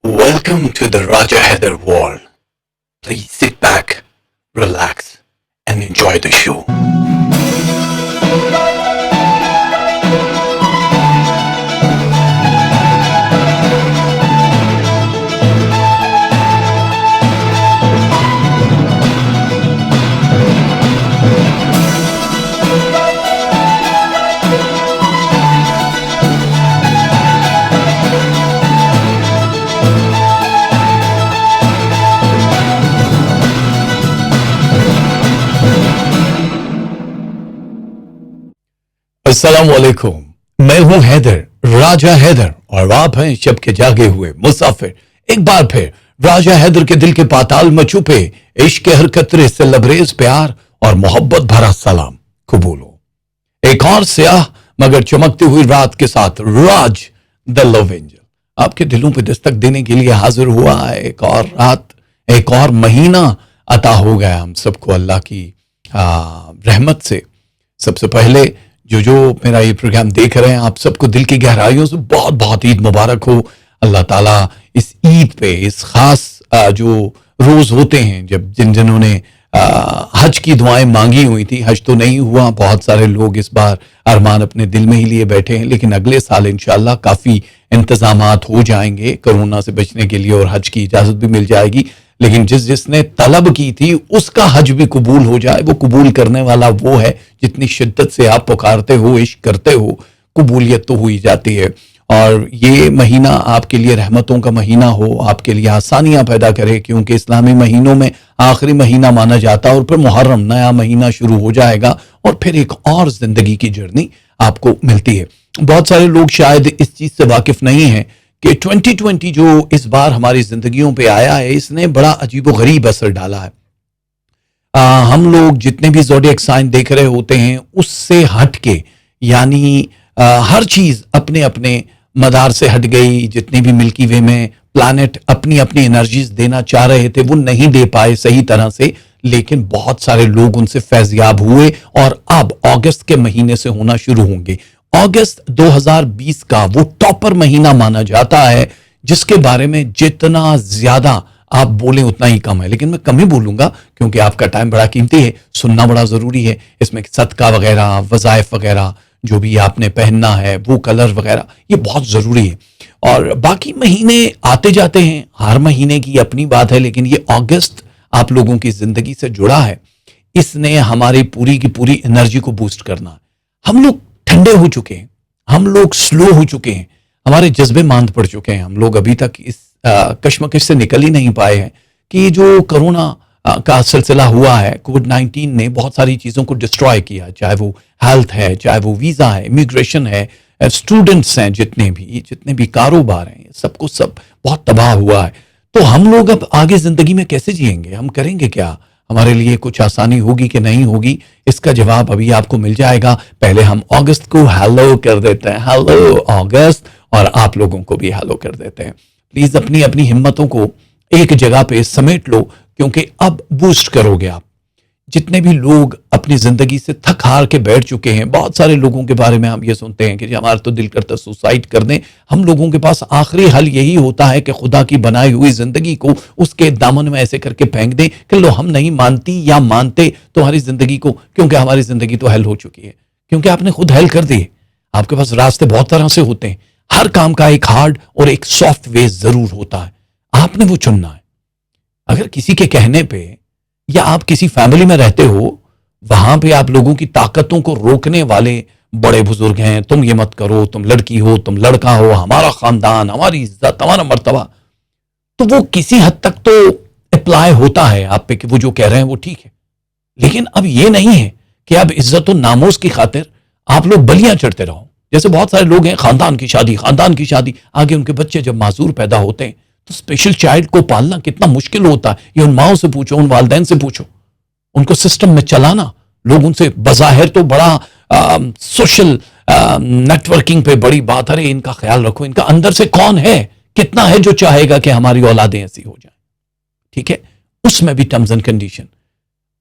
Welcome to the Raja Heather world. Please sit back, relax, and enjoy the show. अस्सलाम वालेकुम। मैं हूं हैदर, राजा हैदर, और आप हैं शब के जागे हुए मुसाफिर। एक बार फिर राजा हैदर के दिल के पाताल में छुपे इश्क के हर कतरे से लबरेज प्यार और मोहब्बत भरा सलाम कबूल हो। एक और स्याह मगर चमकती हुई रात के साथ राज द लव एंजल आपके दिलों पे दस्तक देने के लिए हाजिर हुआ है। एक और रात, एक और महीना अता हो गया हम सबको अल्लाह की रहमत से। सबसे पहले जो मेरा ये प्रोग्राम देख रहे हैं, आप सबको दिल की गहराइयों से बहुत बहुत ईद मुबारक हो। अल्लाह ताला इस ईद पे, इस खास जो रोज होते हैं जब जिन्होंने हज की दुआएं मांगी हुई थी, हज तो नहीं हुआ, बहुत सारे लोग इस बार अरमान अपने दिल में ही लिए बैठे हैं, लेकिन अगले साल इंशाल्लाह काफी इंतजामात हो जाएंगे कोरोना से बचने के लिए और हज की इजाजत भी मिल जाएगी। लेकिन जिसने तलब की थी उसका हज भी कबूल हो जाए, वो कबूल करने वाला वो है। जितनी शिद्दत से आप पुकारते हो, इश्क करते हो, कबूलियत तो हुई जाती है। और ये महीना आपके लिए रहमतों का महीना हो, आपके लिए आसानियां पैदा करे, क्योंकि इस्लामी महीनों में आखिरी महीना माना जाता है और फिर मुहर्रम नया महीना शुरू हो जाएगा और फिर एक और जिंदगी की जर्नी आपको मिलती है। बहुत सारे लोग शायद इस चीज से वाकिफ नहीं है कि 2020 जो इस बार हमारी जिंदगियों पे आया है, इसने बड़ा अजीब व गरीब असर डाला है। हम लोग जितने भी ज़ोडिएक साइन देख रहे होते हैं उससे हट के, यानी हर चीज अपने अपने मदार से हट गई। जितने भी मिल्की वे में प्लैनेट अपनी अपनी एनर्जीज देना चाह रहे थे वो नहीं दे पाए सही तरह से, लेकिन बहुत सारे लोग उनसे फैज़याब हुए और अब अगस्त के महीने से होना शुरू होंगे। अगस्त 2020 का वो टॉपर महीना माना जाता है, जिसके बारे में जितना ज्यादा आप बोले उतना ही कम है। लेकिन मैं कम ही बोलूंगा क्योंकि आपका टाइम बड़ा कीमती है, सुनना बड़ा जरूरी है। इसमें सदका वगैरह, वज़ाइफ वगैरह, जो भी आपने पहनना है, वो कलर वगैरह, ये बहुत जरूरी है। और बाकी महीने आते जाते हैं, हर महीने की अपनी बात है, लेकिन ये अगस्त आप लोगों की जिंदगी से जुड़ा है। इसने हमारी पूरी की पूरी एनर्जी को बूस्ट करना है। हम लोग ठंडे हो चुके हैं, हम लोग स्लो हो चुके हैं, हमारे जज्बे मांद पड़ चुके हैं। हम लोग अभी तक इस कश्मकश से निकल ही नहीं पाए हैं कि जो कोरोना का सिलसिला हुआ है, कोविड-19 ने बहुत सारी चीज़ों को डिस्ट्रॉय किया, चाहे वो हेल्थ है, चाहे वो वीज़ा है, इमिग्रेशन है, स्टूडेंट्स हैं, जितने भी कारोबार हैं, सबको सब बहुत तबाह हुआ है। तो हम लोग अब आगे जिंदगी में कैसे जिएंगे, हम करेंगे क्या, हमारे लिए कुछ आसानी होगी कि नहीं होगी, इसका जवाब अभी आपको मिल जाएगा। पहले हम अगस्त को हेलो कर देते हैं, हेलो अगस्त, और आप लोगों को भी हेलो कर देते हैं। प्लीज अपनी अपनी हिम्मतों को एक जगह पे समेट लो, क्योंकि अब बूस्ट करोगे आप। जितने भी लोग अपनी जिंदगी से थक हार के बैठ चुके हैं, बहुत सारे लोगों के बारे में हम ये सुनते हैं कि हमारा तो दिल करता सुसाइड कर दें। हम लोगों के पास आखिरी हल यही होता है कि खुदा की बनाई हुई जिंदगी को उसके दामन में ऐसे करके फेंक दें कि लो, हम नहीं मानती या मानते तुम्हारी जिंदगी को, क्योंकि हमारी जिंदगी तो हल हो चुकी है, क्योंकि आपने खुद हल कर दी। आपके पास रास्ते बहुत तरह से होते हैं, हर काम का एक हार्ड और एक सॉफ्ट वे जरूर होता है, आपने वो चुनना है। अगर किसी के कहने पे, या आप किसी फैमिली में रहते हो, वहां पे आप लोगों की ताकतों को रोकने वाले बड़े बुजुर्ग हैं, तुम ये मत करो, तुम लड़की हो, तुम लड़का हो, हमारा खानदान, हमारी इज्जत, हमारा मर्तबा, तो वो किसी हद तक तो अप्लाई होता है आप पे कि वो जो कह रहे हैं वो ठीक है। लेकिन अब ये नहीं है कि अब इज्जत और नामोस की खातिर आप लोग बलियां चढ़ते रहो। जैसे बहुत सारे लोग हैं, खानदान की शादी, आगे उनके बच्चे जब माजूर पैदा होते हैं तो स्पेशल चाइल्ड को पालना कितना मुश्किल होता है। ये उन माओ से पूछो, उन वालदैन से पूछो, उनको सिस्टम में चलाना। लोग उनसे बज़ाहिर तो बड़ा सोशल नेटवर्किंग पे बड़ी बात, अरे इनका ख्याल रखो, इनका अंदर से कौन है, कितना है जो चाहेगा कि हमारी औलादें ऐसी हो जाए। ठीक है, उसमें भी टर्म्स एंड कंडीशन,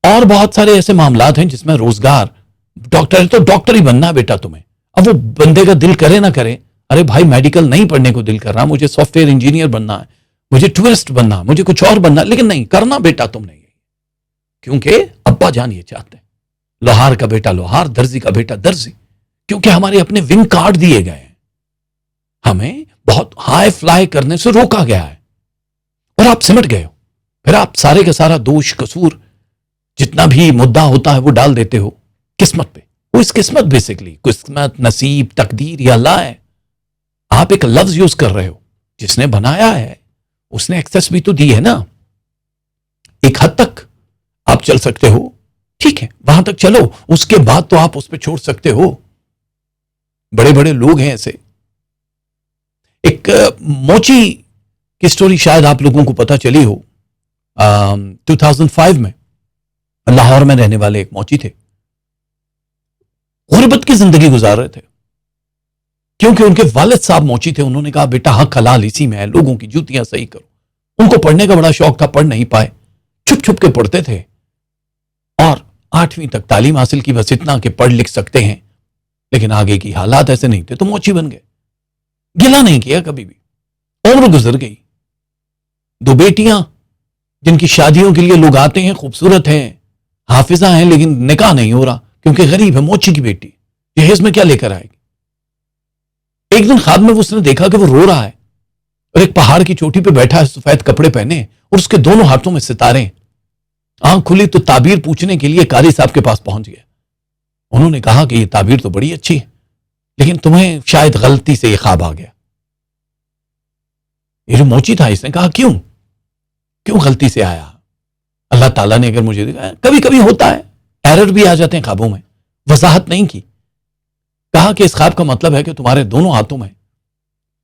और बहुत सारे ऐसे मामलात हैं जिसमें रोजगार, डॉक्टर है तो डॉक्टर ही बनना है बेटा तुम्हें। अब वो बंदे का दिल करे ना करे, अरे भाई मेडिकल नहीं पढ़ने को दिल कर रहा, मुझे सॉफ्टवेयर इंजीनियर बनना है, मुझे टूरिस्ट बनना, मुझे कुछ और बनना, लेकिन नहीं करना बेटा तुमने ये, क्योंकि अब्बा जान ये चाहते हैं। लोहार का बेटा लोहार, दर्जी का बेटा दर्जी, क्योंकि हमारे अपने विंग कार्ड दिए गए हैं, हमें बहुत हाई फ्लाई करने से रोका गया है और आप सिमट गए हो। फिर आप सारे का सारा दोष कसूर जितना भी मुद्दा होता है वो डाल देते हो किस्मत पे। वो इस किस्मत बेसिकली किस्मत, नसीब, तकदीर या अल्लाह है। आप एक लफ्ज यूज कर रहे हो, जिसने बनाया है उसने एक्सेस भी तो दी है ना। एक हद तक आप चल सकते हो, ठीक है, वहां तक चलो, उसके बाद तो आप उस पर छोड़ सकते हो। बड़े बड़े लोग हैं ऐसे। एक मोची की स्टोरी शायद आप लोगों को पता चली हो। 2005 में लाहौर में रहने वाले एक मोची थे, गुर्बत की जिंदगी गुजार रहे थे, क्योंकि उनके वालिद साहब मोची थे। उन्होंने कहा बेटा हक हलाल इसी में है, लोगों की जूतियां सही करो। उनको पढ़ने का बड़ा शौक था, पढ़ नहीं पाए, छुप छुप के पढ़ते थे और 8वीं तक तालीम हासिल की, बस इतना कि पढ़ लिख सकते हैं, लेकिन आगे की हालात ऐसे नहीं थे तो मोची बन गए। गिला नहीं किया कभी भी। उम्र गुजर गई, 2 बेटियां जिनकी शादियों के लिए लोग आते हैं, खूबसूरत हैं, हाफिजा हैं, लेकिन निकाह नहीं हो रहा क्योंकि गरीब है। मोची की बेटी जहेज में क्या लेकर आएगी। एक दिन ख्वाब में उसने देखा कि वो रो रहा है और एक पहाड़ की चोटी पे बैठा है, सफेद कपड़े पहने और उसके दोनों हाथों में सितारे। आंख खुली तो ताबीर पूछने के लिए कारी साहब के पास पहुंच गया। उन्होंने कहा कि ये ताबीर तो बड़ी अच्छी है, लेकिन तुम्हें शायद गलती से ये ख्वाब आ गया। ये जो मोची था इसने कहा क्यों गलती से आया। अल्लाह ताला ने अगर मुझे देखा, कभी कभी होता है, एरर भी आ जाते हैं ख्वाबों में। वजाहत नहीं की, कहा कि इस ख्वाब का मतलब है कि तुम्हारे दोनों हाथों में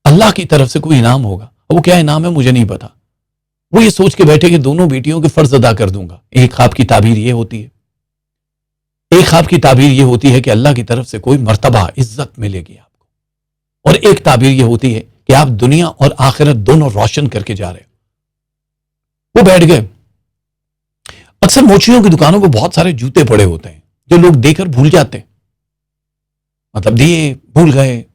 अल्लाह की तरफ से कोई इनाम होगा। वो क्या इनाम है मुझे नहीं पता। वो ये सोच के बैठे कि दोनों बेटियों के फर्ज अदा कर दूंगा। एक ख्वाब की ताबीर ये होती है, एक ख्वाब की ताबीर ये होती है कि अल्लाह की तरफ से कोई मर्तबा, इज्जत मिलेगी आपको, और एक ताबीर ये होती है कि आप दुनिया और आखिरत दोनों रोशन करके जा रहे हो। वो बैठ गए। अक्सर मोचियों की दुकानों पर बहुत सारे जूते पड़े होते हैं जो लोग देकर भूल जाते हैं, मतलब दिए, भूल गए,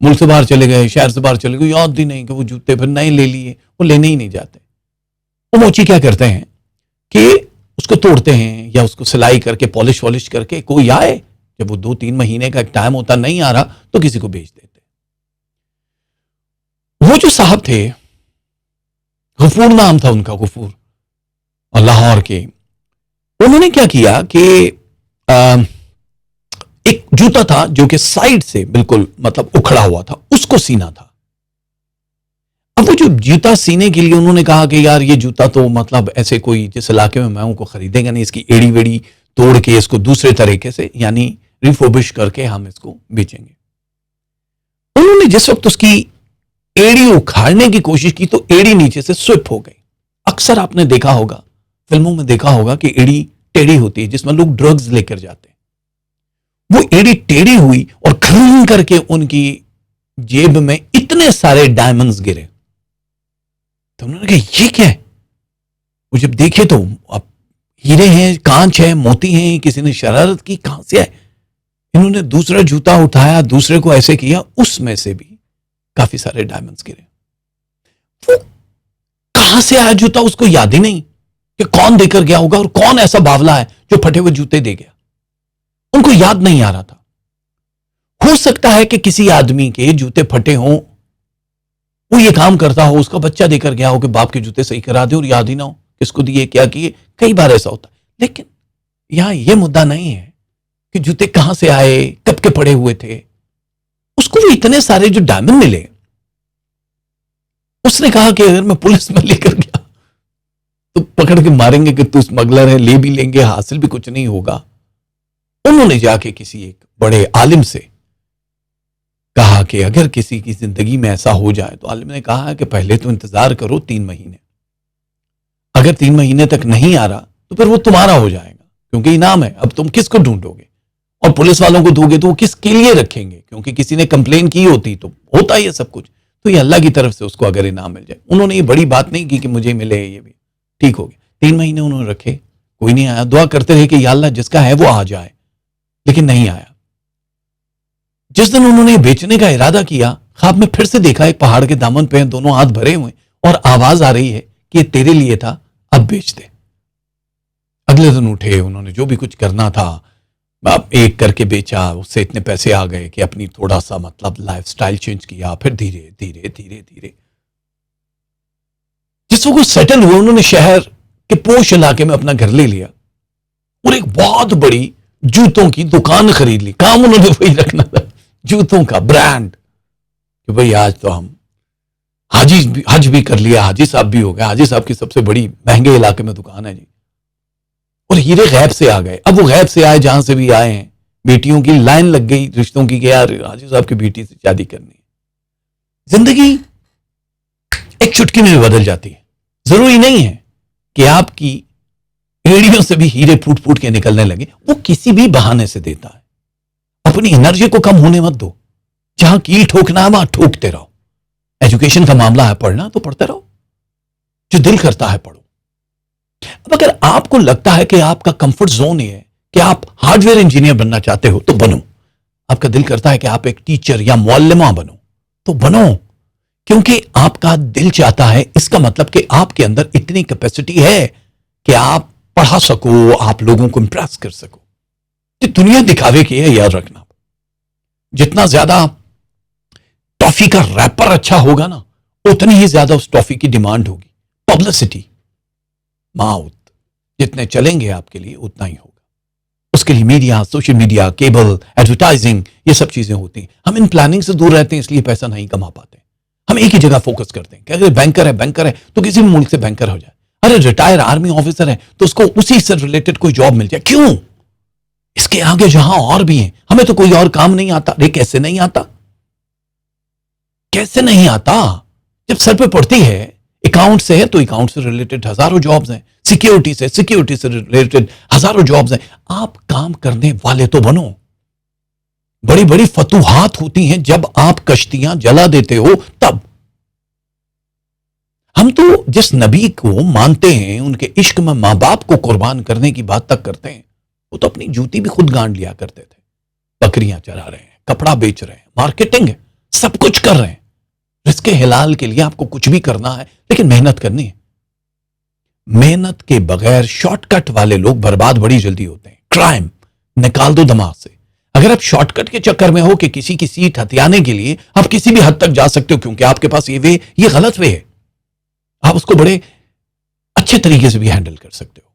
मुल्क से बाहर चले गए, शहर से बाहर चले गए, याद भी नहीं कि वो जूते फिर नए ले लिए, वो लेने ही नहीं जाते। वो मोची क्या करते हैं कि उसको तोड़ते हैं या उसको सिलाई करके पॉलिश वॉलिश करके, कोई आए, जब वो 2-3 महीने का एक टाइम होता, नहीं आ रहा तो किसी को बेच देते। वो जो साहब थे, गफूर नाम था उनका, गफूर, और लाहौर के, उन्होंने क्या किया कि एक जूता था जो कि साइड से बिल्कुल मतलब उखड़ा हुआ था, उसको सीना था। अब वो जो जूता सीने के लिए उन्होंने कहा कि यार ये जूता तो मतलब ऐसे कोई जिस इलाके में मैं हूं को खरीदेगा नहीं, इसकी एड़ी वेड़ी तोड़ के इसको दूसरे तरीके से यानी रिफोबिश करके हम इसको बेचेंगे। उन्होंने जिस वक्त उसकी एड़ी उखाड़ने की कोशिश की तो एड़ी नीचे से स्विप हो गई। अक्सर आपने देखा होगा, फिल्मों में देखा होगा कि एड़ी टेढ़ी होती है जिसमें लोग ड्रग्स लेकर जाते हैं। वो एड़ी टेढ़ी हुई और खरंग करके उनकी जेब में इतने सारे डायमंड्स गिरे। तो उन्होंने कहा ये क्या है। वो जब देखे तो अब हीरे हैं, कांच है, मोती हैं, किसी ने शरारत की, कहां से आए। इन्होंने दूसरा जूता उठाया, दूसरे को ऐसे किया, उसमें से भी काफी सारे डायमंड्स गिरे। वो कहां से आया जूता उसको याद ही नहीं कि कौन देकर गया होगा और कौन ऐसा बावला है जो फटे हुए जूते दे गया। उनको याद नहीं आ रहा था। हो सकता है कि किसी आदमी के जूते फटे हों, वो ये काम करता हो, उसका बच्चा देकर गया हो कि बाप के जूते सही करा दे और याद ही ना हो किसको दिए, क्या किए। कई बार ऐसा होता है, लेकिन यहां यह मुद्दा नहीं है कि जूते कहां से आए, कब के पड़े हुए थे। उसको भी इतने सारे जो डायमंड मिले, उसने कहा कि अगर मैं पुलिस में लेकर गया तो पकड़ के मारेंगे कि तू स्मगलर है, ले भी लेंगे, हासिल भी कुछ नहीं होगा। उन्होंने जाके किसी एक बड़े आलिम से कहा कि अगर किसी की जिंदगी में ऐसा हो जाए, तो आलिम ने कहा कि पहले तो इंतजार करो 3 महीने, अगर 3 महीने तक नहीं आ रहा तो फिर वो तुम्हारा हो जाएगा, क्योंकि इनाम है। अब तुम किसको ढूंढोगे और पुलिस वालों को दोगे तो वो किसके लिए रखेंगे, क्योंकि किसी ने कंप्लेन की होती तो होता ही है सब कुछ। तो ये अल्लाह की तरफ से उसको अगर इनाम मिल जाए। उन्होंने ये बड़ी बात नहीं की कि मुझे मिले, ये भी ठीक हो गया। 3 महीने उन्होंने रखे, कोई नहीं आया। दुआ करते रहे कि या अल्लाह जिसका है वो आ जाए, लेकिन नहीं आया। जिस दिन उन्होंने बेचने का इरादा किया, ख्वाब में फिर से देखा एक पहाड़ के दामन पे दोनों हाथ भरे हुए और आवाज आ रही है कि ये तेरे लिए था, अब बेच दे। अगले दिन उठे, उन्होंने जो भी कुछ करना था अब एक करके बेचा, उससे इतने पैसे आ गए कि अपनी थोड़ा सा मतलब लाइफस्टाइल चेंज किया। फिर धीरे धीरे धीरे धीरे जिस वक्त सेटल हुए, उन्होंने शहर के पोश इलाके में अपना घर ले लिया और एक बहुत बड़ी जूतों की दुकान खरीद ली। काम उन्होंने वही रखना था, जूतों का ब्रांड, कि भाई आज तो हम हज भी कर लिया, हाजी साहब भी हो गए। हाजी साहब की सबसे बड़ी महंगे इलाके में दुकान है जी। और हीरे गैब से आ गए। अब वो गैब से आए, जहां से भी आए हैं, बेटियों की लाइन लग गई रिश्तों की कि यार हाजी साहब की बेटी से शादी करनी है। जिंदगी एक चुटकी में बदल जाती है। जरूरी नहीं है कि आपकी एड़ियों से भी हीरे फूट फूट के निकलने लगे, वो किसी भी बहाने से देता है। अपनी एनर्जी को कम होने मत दो। जहां कील ठोकना है वहां ठोकते रहो। एजुकेशन का मामला है, पढ़ना तो पढ़ते रहो, जो दिल करता है पढ़ो। अब अगर आपको लगता है कि आपका कंफर्ट जोन ये है कि आप हार्डवेयर इंजीनियर बनना चाहते हो तो बनो। आपका दिल करता है कि आप एक टीचर या मुअल्लिमा बनो तो बनो, क्योंकि आपका दिल चाहता है। इसका मतलब कि आपके अंदर इतनी कैपेसिटी है कि आप पढ़ा सको, आप लोगों को इंप्रेस कर सको। ये दुनिया दिखावे की है, याद रखना। जितना ज्यादा टॉफी का रैपर अच्छा होगा ना, उतनी ही ज्यादा उस टॉफी की डिमांड होगी। पब्लिसिटी, माउथ जितने चलेंगे आपके लिए उतना ही होगा। उसके लिए media, social media, cable, advertising, ये सब चीजें होती हैं। हम इन प्लानिंग से दूर रहते हैं, इसलिए पैसा नहीं कमा पाते। हम एक ही जगह फोकस करते हैं कि अगर बैंकर है तो किसी भी मुल्क से बैंकर हो जाए। अरे रिटायर आर्मी ऑफिसर है तो उसको उसी से रिलेटेड कोई जॉब मिल जाए। क्यों? इसके आगे जहां और भी हैं, हमें तो कोई और काम नहीं आता। अरे कैसे नहीं आता? कैसे नहीं आता? जब सर पे पड़ती है, अकाउंट से है तो अकाउंट से रिलेटेड हजारों जॉब्स हैं, सिक्योरिटी से रिलेटेड हजारों जॉब्स हैं। आप काम करने वाले तो बनो। बड़ी बड़ी फतूहात होती हैं जब आप कश्तियां जला देते हो तब। हम तो जिस नबी को मानते हैं, उनके इश्क में मां बाप को कुर्बान करने की बात तक करते हैं, वो तो अपनी जूती भी खुद गांड लिया करते थे। बकरियां चरा रहे हैं, कपड़ा बेच रहे हैं, मार्केटिंग है, सब कुछ कर रहे हैं। रिस्के हिलाल के लिए आपको कुछ भी करना है, लेकिन मेहनत करनी है। मेहनत के बगैर शॉर्टकट वाले लोग बर्बाद बड़ी जल्दी होते हैं। क्राइम निकाल दो दिमाग से। अगर आप शॉर्टकट के चक्कर में हो कि किसी की सीट हथियाने के लिए आप किसी भी हद तक जा सकते हो, क्योंकि आपके पास ये गलत वे है, आप उसको बड़े अच्छे तरीके से भी हैंडल कर सकते हो।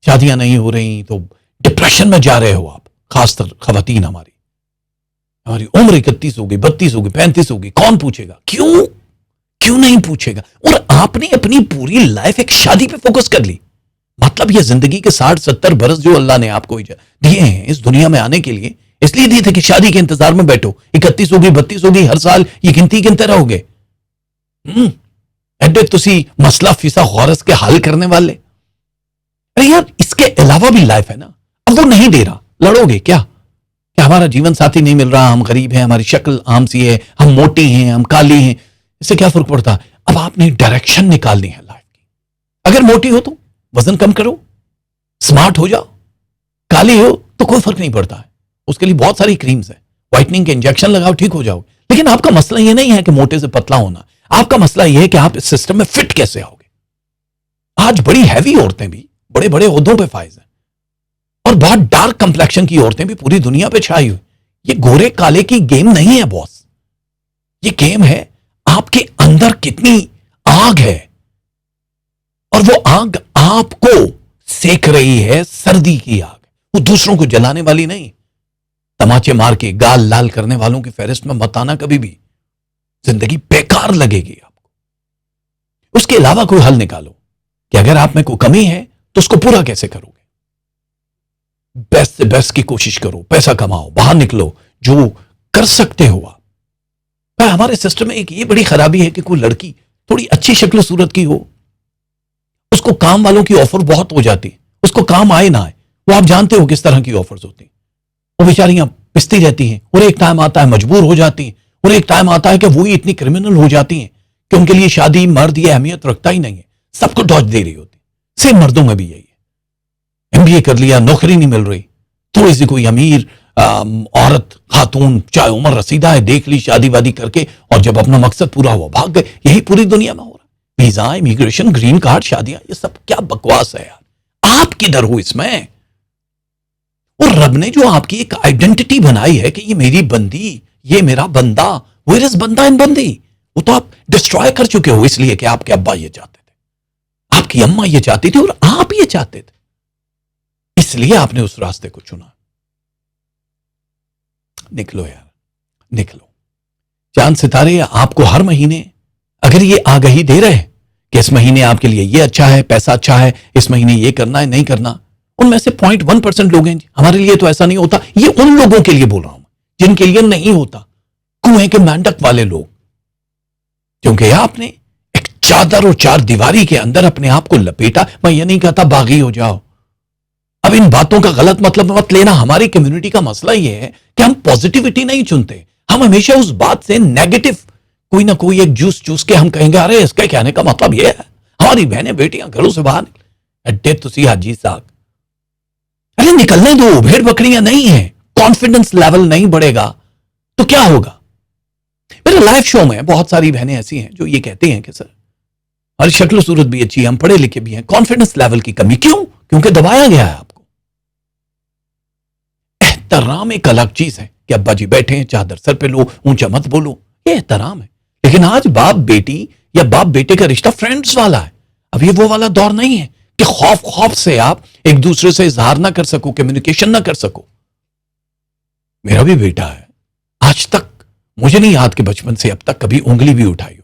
शादियां नहीं हो रही तो डिप्रेशन में जा रहे हो आप, खासकर खवातीन। हमारी उम्र 31 हो गई, 32 हो गई, 35 हो गई, कौन पूछेगा? क्यों नहीं पूछेगा? और आपने अपनी पूरी लाइफ एक शादी पे फोकस कर ली। मतलब ये जिंदगी के 60-70 बरस जो अल्लाह ने आपको दिए हैं इस दुनिया में आने के लिए, इसलिए दिए थे कि शादी के इंतजार में बैठो। 31 होगी, 32 होगी, हर साल ये गिनते रहोगे। एडे तुसी मसला फीसा गौरस के हल करने वाले। अरे यार, इसके अलावा भी लाइफ है ना। अब वो नहीं दे रहा, लड़ोगे क्या? कि हमारा जीवन साथी नहीं मिल रहा, हम गरीब हैं, हमारी शक्ल आम सी है, हम मोटी हैं, हम काली हैं, इससे क्या फर्क पड़ता? अब आपने डायरेक्शन निकालनी है लाइफ की। अगर मोटी हो तो वजन कम करो, स्मार्ट हो जाओ। काली हो तो कोई फर्क नहीं पड़ता है, उसके लिए बहुत सारी क्रीम्स है, व्हाइटनिंग के इंजेक्शन लगाओ, ठीक हो जाओगे। लेकिन आपका मसला ये नहीं है कि मोटे से पतला होना, आपका मसला यह है कि आप इस सिस्टम में फिट कैसे आओगे। आज बड़ी हैवी औरतें भी बड़े बड़े ओहदों पे फाइज हैं, और बहुत डार्क कंप्लेक्शन की औरतें भी पूरी दुनिया पे छाई हुई। ये गोरे काले की गेम नहीं है बॉस, ये गेम है आपके अंदर कितनी आग है, और वो आग आपको सेक रही है, सर्दी की आग। वो दूसरों को जलाने वाली नहीं। तमाचे मार के गाल लाल करने वालों की फहरिस्त में मत आना कभी भी, जिंदगी बेकार लगेगी आपको। उसके अलावा कोई हल निकालो कि अगर आप में कोई कमी है तो उसको पूरा कैसे करोगे। बेस्ट से बेस्ट की कोशिश करो, पैसा कमाओ, बाहर निकलो, जो कर सकते हो आप। हमारे सिस्टम में एक ये बड़ी खराबी है कि कोई लड़की थोड़ी अच्छी शक्ल सूरत की हो, उसको काम वालों की ऑफर बहुत हो जाती है, उसको काम आए ना आए, वो आप जानते हो किस तरह की ऑफर्स होती हैं। वो बेचारियां पिसती रहती हैं, और एक टाइम आता है मजबूर हो जाती हैं, और एक टाइम आता है कि वो ही इतनी क्रिमिनल हो जाती हैं कि उनके लिए शादी मर्द ये अहमियत रखता ही नहीं है, सबको डॉज दे रही होती। सेम मर्दों में भी यही है। एमबीए कर लिया, नौकरी नहीं मिल रही, थोड़ी सी कोई अमीर औरत खातून चाहे उम्र रसीदा है, देख ली शादी वादी करके, और जब अपना मकसद पूरा हुआ भाग गए। यही पूरी दुनिया में हो रहा है। वीजा, इमिग्रेशन, ग्रीन कार्ड, शादियां, ये सब क्या बकवास है यार। आप किधर हो इसमें? और रब ने जो आपकी एक आइडेंटिटी बनाई है कि ये मेरी बंदी, ये मेरा बंदा, वेयर इज बंदा एंड बंदी, वो तो आप डिस्ट्रॉय कर चुके हो, इसलिए कि आपके अब्बा ये चाहते थे, आपकी अम्मा ये चाहती थी और आप ये चाहते थे, इसलिए आपने उस रास्ते को चुना। निकलो यार, निकलो। चांद सितारे आपको हर महीने अगर ये आगाही दे रहे हैं कि इस महीने आपके लिए ये अच्छा है, पैसा अच्छा है, इस महीने ये करना है, नहीं करना, उनमें से 0.1% लोग हैं, हमारे लिए तो ऐसा नहीं होता। ये उन लोगों के लिए बोल रहा हूं जिनके लिए नहीं होता, कुएं के मेंढक वाले लोग, क्योंकि आपने एक चादर और चार दीवारी के अंदर अपने आप को लपेटा। मैं ये नहीं कहता बागी हो जाओ, अब इन बातों का गलत मतलब मत लेना। हमारी कम्युनिटी का मसला यह है कि हम पॉजिटिविटी नहीं चुनते, हम हमेशा उस बात से नेगेटिव कोई ना कोई एक जूस चूस के हम कहेंगे अरे इसका कहने का मतलब यह है हमारी बहनें बेटियां घरों से बाहर अड्डे तुसी हाजी साहब, अरे निकलने दो, भेड़ बकरियां नहीं है, कॉन्फिडेंस लेवल नहीं बढ़ेगा तो क्या होगा। मेरे लाइव शो में बहुत सारी बहनें ऐसी हैं जो ये कहती हैं कि सर हमारी शक्ल सूरत भी अच्छी है, हम पढ़े लिखे भी हैं, कॉन्फिडेंस लेवल की कमी। क्यों? क्योंकि दबाया गया है आपको। एहतराम एक अलग चीज है कि अब्बा जी बैठे हैं, चादर सर पे लो, ऊंचा मत बोलो, ये एहतराम है। लेकिन आज बाप बेटी या बाप बेटे का रिश्ता फ्रेंड्स वाला है। अब ये वो वाला दौर नहीं है कि खौफ से आप एक दूसरे से इजहार ना कर सको, कम्युनिकेशन ना कर सको। मेरा भी बेटा है, आज तक मुझे नहीं याद कि बचपन से अब तक कभी उंगली भी उठाई हो।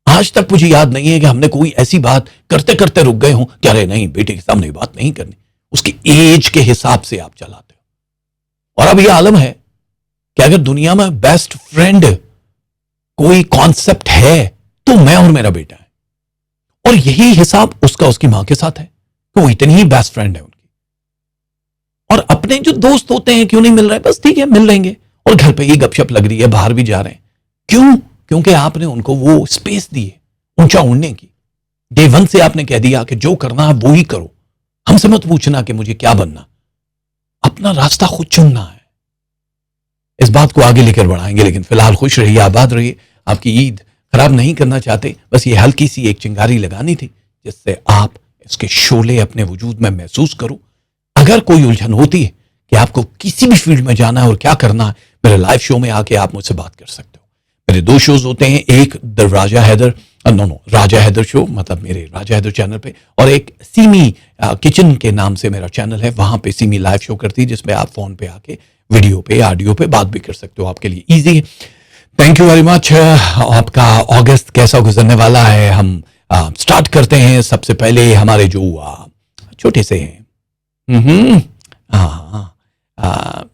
आज तक मुझे याद नहीं है कि हमने कोई ऐसी बात करते करते रुक गए हों कि अरे नहीं बेटे के सामने बात नहीं करनी। उसकी एज के हिसाब से आप चलाते हो। और अब यह आलम है कि अगर दुनिया में बेस्ट फ्रेंड कोई कॉन्सेप्ट है तो मैं और मेरा बेटा है, और यही हिसाब उसका उसकी मां के साथ है कि वो इतनी ही बेस्ट फ्रेंड है उनकी। और अपने जो दोस्त होते हैं क्यों नहीं मिल रहे, बस ठीक है मिल लेंगे, और घर पे ही गपशप लग रही है, बाहर भी जा रहे हैं। क्यों? क्योंकि आपने उनको वो स्पेस दी है ऊंचा उड़ने की। डे वन से आपने कह दिया कि जो करना है वो ही करो, हमसे मत पूछना कि मुझे क्या बनना, अपना रास्ता खुद चुनना है। इस बात को आगे लेकर बढ़ाएंगे, लेकिन फिलहाल खुश रहिए, आबाद रहिए। आपकी ईद खराब नहीं करना चाहते, बस ये हल्की सी एक चिंगारी लगानी थी जिससे आप इसके शोले अपने वजूद में महसूस करो। अगर कोई उलझन होती है कि आपको किसी भी फील्ड में जाना है और क्या करना है, मेरे लाइव शो में आके आप मुझसे बात कर सकते हो। मेरे दो शोज होते हैं, एक द राजा हैदर राजा हैदर शो, मतलब मेरे राजा हैदर चैनल पे, और एक सीमी किचन के नाम से मेरा चैनल है, वहां पे सीमी लाइव शो करती है जिसमें आप फोन पे आके वीडियो पे ऑडियो पे बात भी कर सकते हो, आपके लिए इजी है। Thank you very much. आपका अगस्त कैसा गुजरने वाला है? हम स्टार्ट करते हैं। सबसे पहले हमारे जो छोटे से हैं,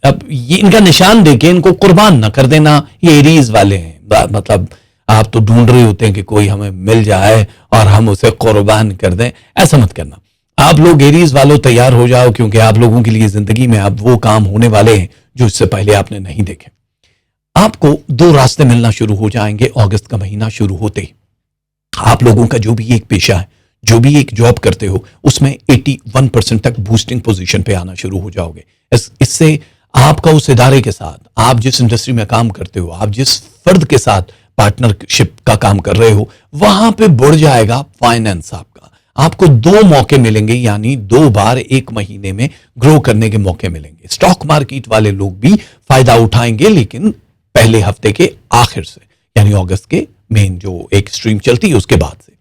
अब ये इनका निशान देके इनको कुर्बान ना कर देना, ये एरीज वाले हैं। मतलब आप तो ढूंढ रहे होते हैं कि कोई हमें मिल जाए और हम उसे कुर्बान कर दें, ऐसा मत करना। आप लोग एरीज वालों तैयार हो जाओ, क्योंकि आप लोगों के लिए जिंदगी में अब वो काम होने वाले हैं जो इससे पहले आपने नहीं देखे। आपको दो रास्ते मिलना शुरू हो जाएंगे अगस्त का महीना शुरू होते ही। आप लोगों का जो भी एक पेशा है, जो भी एक जॉब करते हो, उसमें 81% तक बूस्टिंग पोजीशन पे आना शुरू हो जाओगे। इससे आपका उस इदारे के साथ, आप जिस इंडस्ट्री में काम करते हो, आप जिस फर्द के साथ पार्टनरशिप का काम कर रहे हो, वहां पे बढ़ जाएगा फाइनेंस आपका। आपको 2 मौके मिलेंगे, यानी 2 बार 1 महीने में ग्रो करने के मौके मिलेंगे। स्टॉक मार्केट वाले लोग भी फायदा उठाएंगे, लेकिन पहले हफ्ते के आखिर से, यानी अगस्त के मेन जो एक स्ट्रीम चलती है उसके बाद से।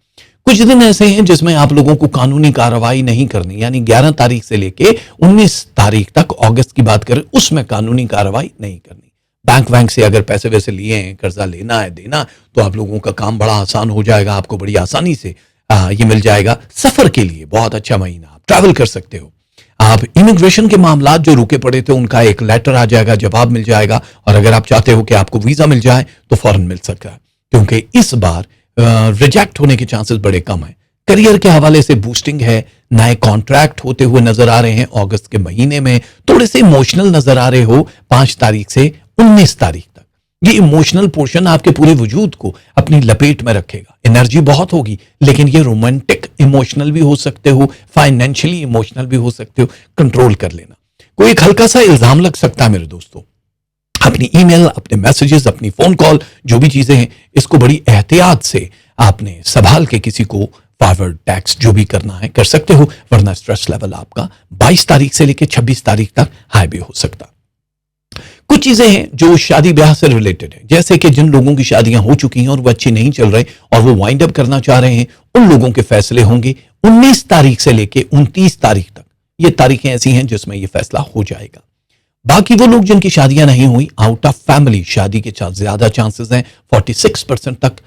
कुछ दिन ऐसे हैं जिसमें आप लोगों को कानूनी कार्रवाई नहीं करनी, यानी 11 तारीख से लेके 19 तारीख तक अगस्त की बात करें, उसमें कानूनी कार्रवाई नहीं करनी। बैंक से अगर पैसे वैसे लिए हैं, कर्जा लेना है देना, तो आप लोगों का काम बड़ा आसान हो जाएगा, आपको बड़ी आसानी से ये मिल जाएगा। सफर के लिए बहुत अच्छा महीना, आप ट्रैवल कर सकते हो। आप इमिग्रेशन के मामला जो रुके पड़े थे उनका एक लेटर आ जाएगा, जवाब मिल जाएगा, और अगर आप चाहते हो कि आपको वीजा मिल जाए तो फौरन मिल सकता है, क्योंकि इस बार रिजेक्ट होने के चांसेस बड़े कम है। करियर के हवाले से बूस्टिंग है, नए कॉन्ट्रैक्ट होते हुए नजर आ रहे हैं अगस्त के महीने में। थोड़े से इमोशनल नजर आ रहे हो 5 तारीख से 19 तारीख तक। ये इमोशनल पोर्शन आपके पूरे वजूद को अपनी लपेट में रखेगा। एनर्जी बहुत होगी, लेकिन ये रोमांटिक इमोशनल भी हो सकते हो, फाइनेंशियली इमोशनल भी हो सकते हो। कंट्रोल कर लेना। कोई एक हल्का सा इल्जाम लग सकता है मेरे दोस्तों, अपनी ईमेल, अपने मैसेजेस, अपनी फोन कॉल, जो भी चीजें हैं, इसको बड़ी एहतियात से आपने संभाल के किसी को फॉरवर्ड, टैक्स जो भी करना है कर सकते हो, वरना स्ट्रेस लेवल आपका 22 तारीख से लेकर 26 तारीख तक हाई भी हो सकता। कुछ चीजें हैं जो शादी ब्याह से रिलेटेड है, जैसे कि जिन लोगों की शादियां हो चुकी हैं और वो अच्छी नहीं चल रहे और वो वाइंड अप करना चाह रहे हैं, उन लोगों के फैसले होंगे 19 तारीख से लेकर 29 तारीख तक। ये तारीखें ऐसी हैं जिसमें ये फैसला हो जाएगा। बाकी वो लोग जिनकी शादियां नहीं हुई, आउट ऑफ फैमिली शादी के ज्यादा चांसेस हैं, 46% तक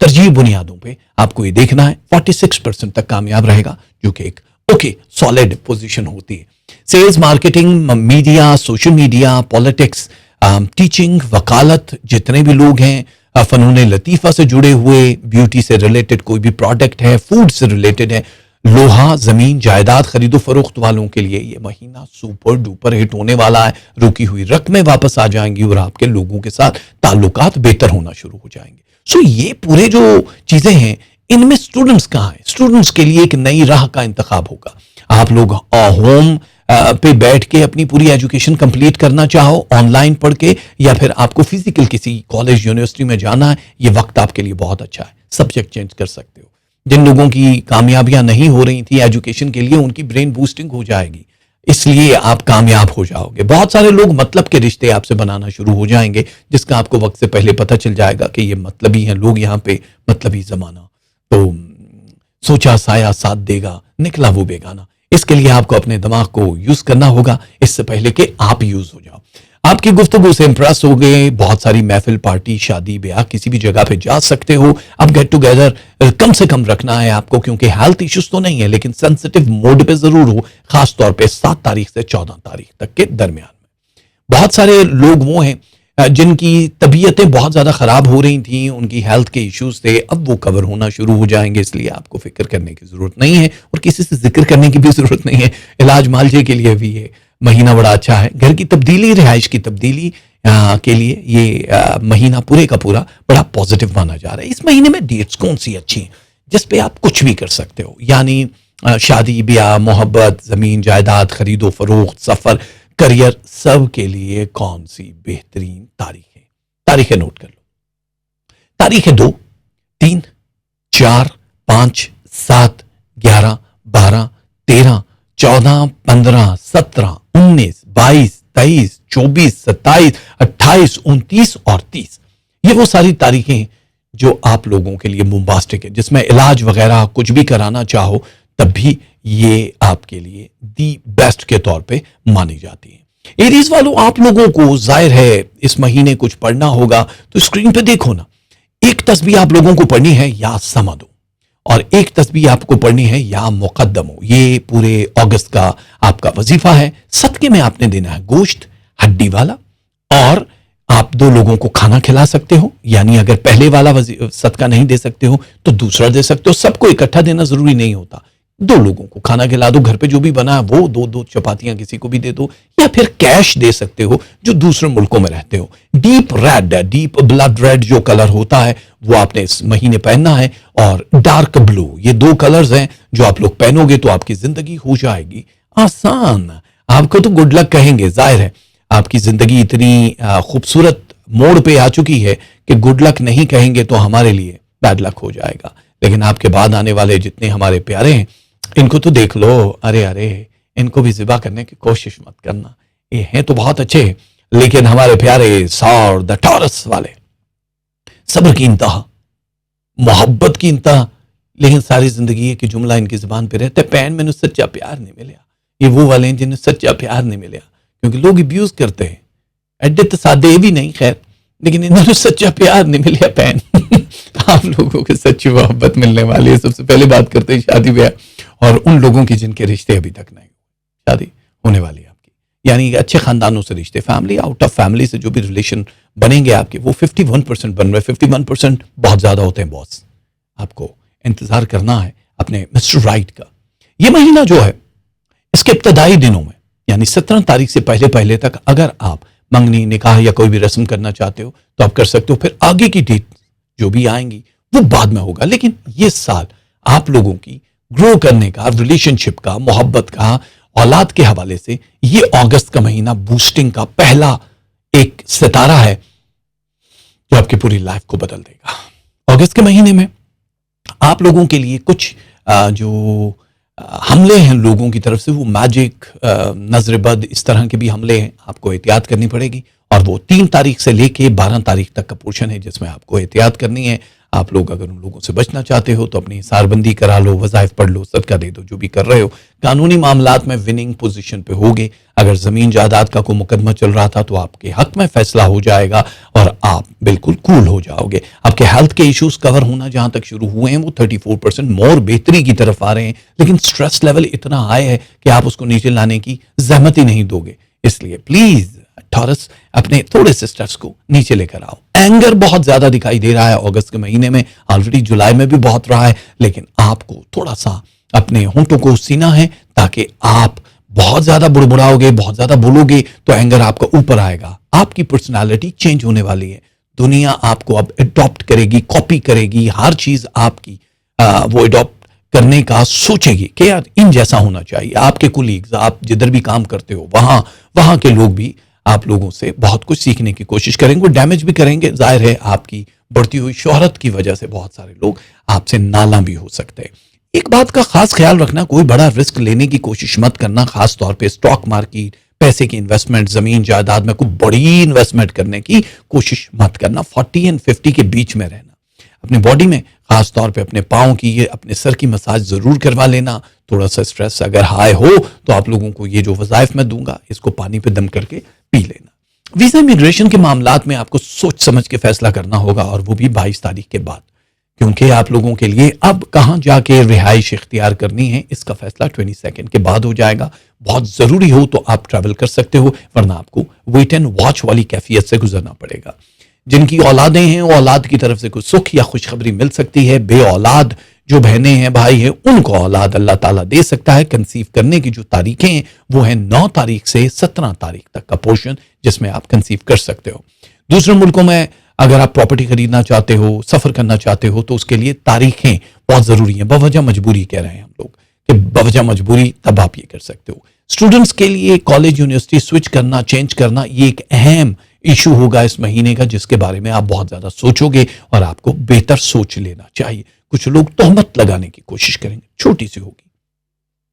तरजीह बुनियादों पे आपको ये देखना है, 46% तक कामयाब रहेगा, जो कि एक ओके सॉलिड पोजीशन होती है। Sales, marketing, media, social media, politics, teaching, वकालत, जितने भी लोग हैं फनून लतीफ़ा से जुड़े हुए, ब्यूटी से रिलेटेड कोई भी प्रोडक्ट है, फूड से रिलेटेड है, लोहा, जमीन, जायदाद खरीदो फरोख्त वालों के लिए ये महीना सुपर डुपर हिट होने वाला है। रुकी हुई रकमें वापस आ जाएंगी और आपके लोगों के साथ ताल्लुकात बेहतर होना शुरू हो जाएंगे। सो ये पूरे जो चीजें हैं, इनमें स्टूडेंट्स कहाँ हैं? स्टूडेंट्स के लिए एक नई राह का इंतखाब होगा। आप लोग होम पे बैठ के अपनी पूरी एजुकेशन कंप्लीट करना चाहो, ऑनलाइन पढ़ के, या फिर आपको फिजिकल किसी कॉलेज यूनिवर्सिटी में जाना है, ये वक्त आपके लिए बहुत अच्छा है। सब्जेक्ट चेंज कर सकते हो। जिन लोगों की कामयाबियां नहीं हो रही थी एजुकेशन के लिए, उनकी ब्रेन बूस्टिंग हो जाएगी, इसलिए आप कामयाब हो जाओगे। बहुत सारे लोग मतलब के रिश्ते आपसे बनाना शुरू हो जाएंगे, जिसका आपको वक्त से पहले पता चल जाएगा कि ये मतलबी हैं लोग यहाँ पे, मतलबी जमाना। तो सोचा साया साथ देगा, निकला वो बेगाना। इसके लिए आपको अपने दिमाग को यूज करना होगा इससे पहले कि आप यूज हो जाओ। आपकी गुफ्तगू से इंप्रेस हो गए, बहुत सारी महफिल, पार्टी, शादी ब्याह, किसी भी जगह पे जा सकते हो। अब गेट टुगेदर कम से कम रखना है आपको, क्योंकि हेल्थ इश्यूज तो नहीं है, लेकिन सेंसिटिव मोड पे जरूर हो, खास तौर पे 7 तारीख से 14 तारीख तक के दरमियान में। बहुत सारे लोग वो हैं जिनकी तबीयतें बहुत ज्यादा खराब हो रही थी, उनकी हेल्थ के इश्यूज थे, अब वो कवर होना शुरू हो जाएंगे, इसलिए आपको फिक्र करने की जरूरत नहीं है और किसी से जिक्र करने की भी जरूरत नहीं है। इलाज मालजे के लिए भी ये महीना बड़ा अच्छा है। घर की तब्दीली, रिहाइश की तब्दीली के लिए ये महीना पूरे का पूरा बड़ा पॉजिटिव माना जा रहा है। इस महीने में डेट्स कौन सी अच्छी हैं जिसपे आप कुछ भी कर सकते हो, यानी शादी ब्याह, मोहब्बत, जमीन जायदाद, खरीदो फरोख्त, सफर, करियर, सब के लिए कौन सी बेहतरीन तारीख है? तारीखें नोट कर लो। तारीख है 2, 3, 4, 5, 7, 11, 12, 13, 14, 15, 17, 19, 22, 23, 24, 27, 28, 29 और 30। ये वो सारी तारीखें जो आप लोगों के लिए बॉम्बास्टिक है, जिसमें इलाज वगैरह कुछ भी कराना चाहो तब भी ये आपके लिए दी बेस्ट के तौर पे मानी जाती है। एरीज वालों, आप लोगों को जाहिर है इस महीने कुछ पढ़ना होगा, तो स्क्रीन पे देखो ना, एक तस्बीह आप लोगों को पढ़नी है या समदो, और एक तस्बीह आपको पढ़नी है या मुकद्दमो। ये पूरे अगस्त का आपका वजीफा है। सदके में आपने देना है गोश्त, हड्डी वाला, और आप 2 लोगों को खाना खिला सकते हो, यानी अगर पहले वाला सदका नहीं दे सकते हो तो दूसरा दे सकते हो। सबको इकट्ठा देना जरूरी नहीं होता, 2 लोगों को खाना खिला दो, घर पे जो भी बना है वो 2-2 चपातियां किसी को भी दे दो, या फिर कैश दे सकते हो जो दूसरे मुल्कों में रहते हो। Deep red, deep blood red जो कलर होता है वो आपने इस महीने पहनना है, और डार्क ब्लू, ये 2 कलर्स हैं जो आप लोग पहनोगे तो आपकी जिंदगी हो जाएगी आसान। आपको तो गुड लक कहेंगे, जाहिर है आपकी जिंदगी इतनी खूबसूरत मोड़ पे आ चुकी है कि गुड लक नहीं कहेंगे तो हमारे लिए बैड लक हो जाएगा। लेकिन आपके बाद आने वाले जितने हमारे प्यारे हैं, इनको तो देख लो, अरे अरे, इनको भी ज़िबा करने की कोशिश मत करना। ये हैं तो बहुत अच्छे, लेकिन हमारे प्यारे सौर द टॉरस वाले, सब्र की इंतहा, मोहब्बत की इंतहा, लेकिन सारी जिंदगी एक जुमला इनकी जुबान पे रहता है, पैन मैंने सच्चा प्यार नहीं मिला। ये वो वाले हैं जिन्हें सच्चा प्यार नहीं मिला, क्योंकि लोग अब्यूज करते हैं। एड्डे तो सादे भी नहीं, खैर, लेकिन इन्होंने सच्चा प्यार नहीं मिला पैन। आप लोगों के सच्ची मोहब्बत मिलने वाली है। सबसे पहले बात करते हैं शादी ब्याह और उन लोगों की जिनके रिश्ते अभी तक नहीं, शादी होने वाली है आपकी, यानी अच्छे खानदानों से रिश्ते, फैमिली, आउट ऑफ फैमिली से जो भी रिलेशन बनेंगे आपके, वो 51% बन रहे। 51% बहुत ज्यादा होते हैं बॉस। आपको इंतजार करना है अपने मिस्टर राइट का। ये महीना जो है, इसके इब्तदाई दिनों में, यानी 17 तारीख से पहले पहले तक अगर आप मंगनी, निकाह या कोई भी रस्म करना चाहते हो तो आप कर सकते हो। फिर आगे की डेट जो भी आएंगी वो बाद में होगा, लेकिन ये साल आप लोगों की ग्रो करने का, रिलेशनशिप का, मोहब्बत का, औलाद के हवाले से ये अगस्त का महीना बूस्टिंग का पहला एक सितारा है जो आपकी पूरी लाइफ को बदल देगा। अगस्त के महीने में आप लोगों के लिए कुछ जो हमले हैं लोगों की तरफ से, वो मैजिक, नजरबद, इस तरह के भी हमले हैं, आपको एहतियात करनी पड़ेगी। और वो 3 तारीख से लेके 12 तारीख तक का पोर्शन है जिसमें आपको एहतियात करनी है। आप लोग अगर उन लोगों से बचना चाहते हो तो अपनी हिसारबंदी करा लो, वज़ाइफ पढ़ लो, सदका दे दो, जो भी कर रहे हो। कानूनी मामलात में विनिंग पोजीशन पे होगे। अगर ज़मीन जायदाद का कोई मुकदमा चल रहा था तो आपके हक में फैसला हो जाएगा और आप बिल्कुल कूल हो जाओगे। आपके हेल्थ के इश्यूज कवर होना जहां तक शुरू हुए हैं वो 34% मोर बेहतरी की तरफ आ रहे हैं, लेकिन स्ट्रेस लेवल इतना हाई है कि आप उसको नीचे लाने की जहमत ही नहीं दोगे। इसलिए प्लीज टॉरस अपने थोड़े से स्ट्रेस को नीचे लेकर आओ। एंगर बहुत ज्यादा दिखाई दे रहा है अगस्त के महीने में, ऑलरेडी जुलाई में भी बहुत रहा है, लेकिन आपको थोड़ा सा अपने होंठों को सीना है ताकि आप बहुत ज्यादा बुड़बुड़ाओगे, बहुत ज्यादा बोलोगे तो एंगर आपका ऊपर आएगा। आपकी पर्सनालिटी चेंज होने वाली है। दुनिया आपको अब अडॉप्ट करेगी, कॉपी करेगी, हर चीज आपकी वो अडॉप्ट करने का सोचेगी कि यार इन जैसा होना चाहिए। आपके कुलीग्स, आप जिधर भी काम करते हो वहां के लोग भी आप लोगों से बहुत कुछ सीखने की कोशिश करेंगे, डैमेज भी करेंगे। जाहिर है आपकी बढ़ती हुई शोहरत की वजह से बहुत सारे लोग आपसे नाला भी हो सकते हैं। एक बात का खास ख्याल रखना, कोई बड़ा रिस्क लेने की कोशिश मत करना, खास तौर पे स्टॉक मार्केट, पैसे की इन्वेस्टमेंट, जमीन जायदाद में कोई बड़ी इन्वेस्टमेंट करने की कोशिश मत करना। 40 और 50 के बीच में रहना। अपनी बॉडी में खास तौर पे अपने पाँव की, अपने सर की मसाज जरूर करवा लेना। थोड़ा सा स्ट्रेस अगर हाई हो तो आप लोगों को ये जो वज़ाइफ मैं दूंगा इसको पानी पे दम करके पी लेना। वीजा इमिग्रेशन के मामलात में आपको सोच समझ के फैसला करना होगा, और वो भी 22 तारीख के बाद, क्योंकि आप लोगों के लिए अब कहां जाके रिहाइश इख्तियार करनी है इसका फैसला 22 के बाद हो जाएगा। बहुत जरूरी हो तो आप ट्रैवल कर सकते हो, वरना आपको वेट एंड वॉच वाली कैफियत से गुजरना पड़ेगा। जिनकी औलादें हैं वो औलाद की तरफ से कुछ सुख या खुशखबरी मिल सकती है। बे औलाद जो बहनें हैं, भाई हैं, उनको औलाद अल्लाह ताला दे सकता है। कंसीव करने की जो तारीखें हैं वो है 9 तारीख से 17 तारीख तक का पोर्शन, जिसमें आप कंसीव कर सकते हो। दूसरे मुल्कों में अगर आप प्रॉपर्टी खरीदना चाहते हो, सफर करना चाहते हो, तो उसके लिए तारीखें बहुत जरूरी हैं। बवजह मजबूरी कह रहे हैं हम लोग कि बवजह मजबूरी, तब आप ये कर सकते हो। स्टूडेंट्स के लिए कॉलेज यूनिवर्सिटी स्विच करना, चेंज करना, ये एक अहम इशू होगा इस महीने का, जिसके बारे में आप बहुत ज्यादा सोचोगे और आपको बेहतर सोच लेना चाहिए। कुछ लोग तोहमत लगाने की कोशिश करेंगे, छोटी सी होगी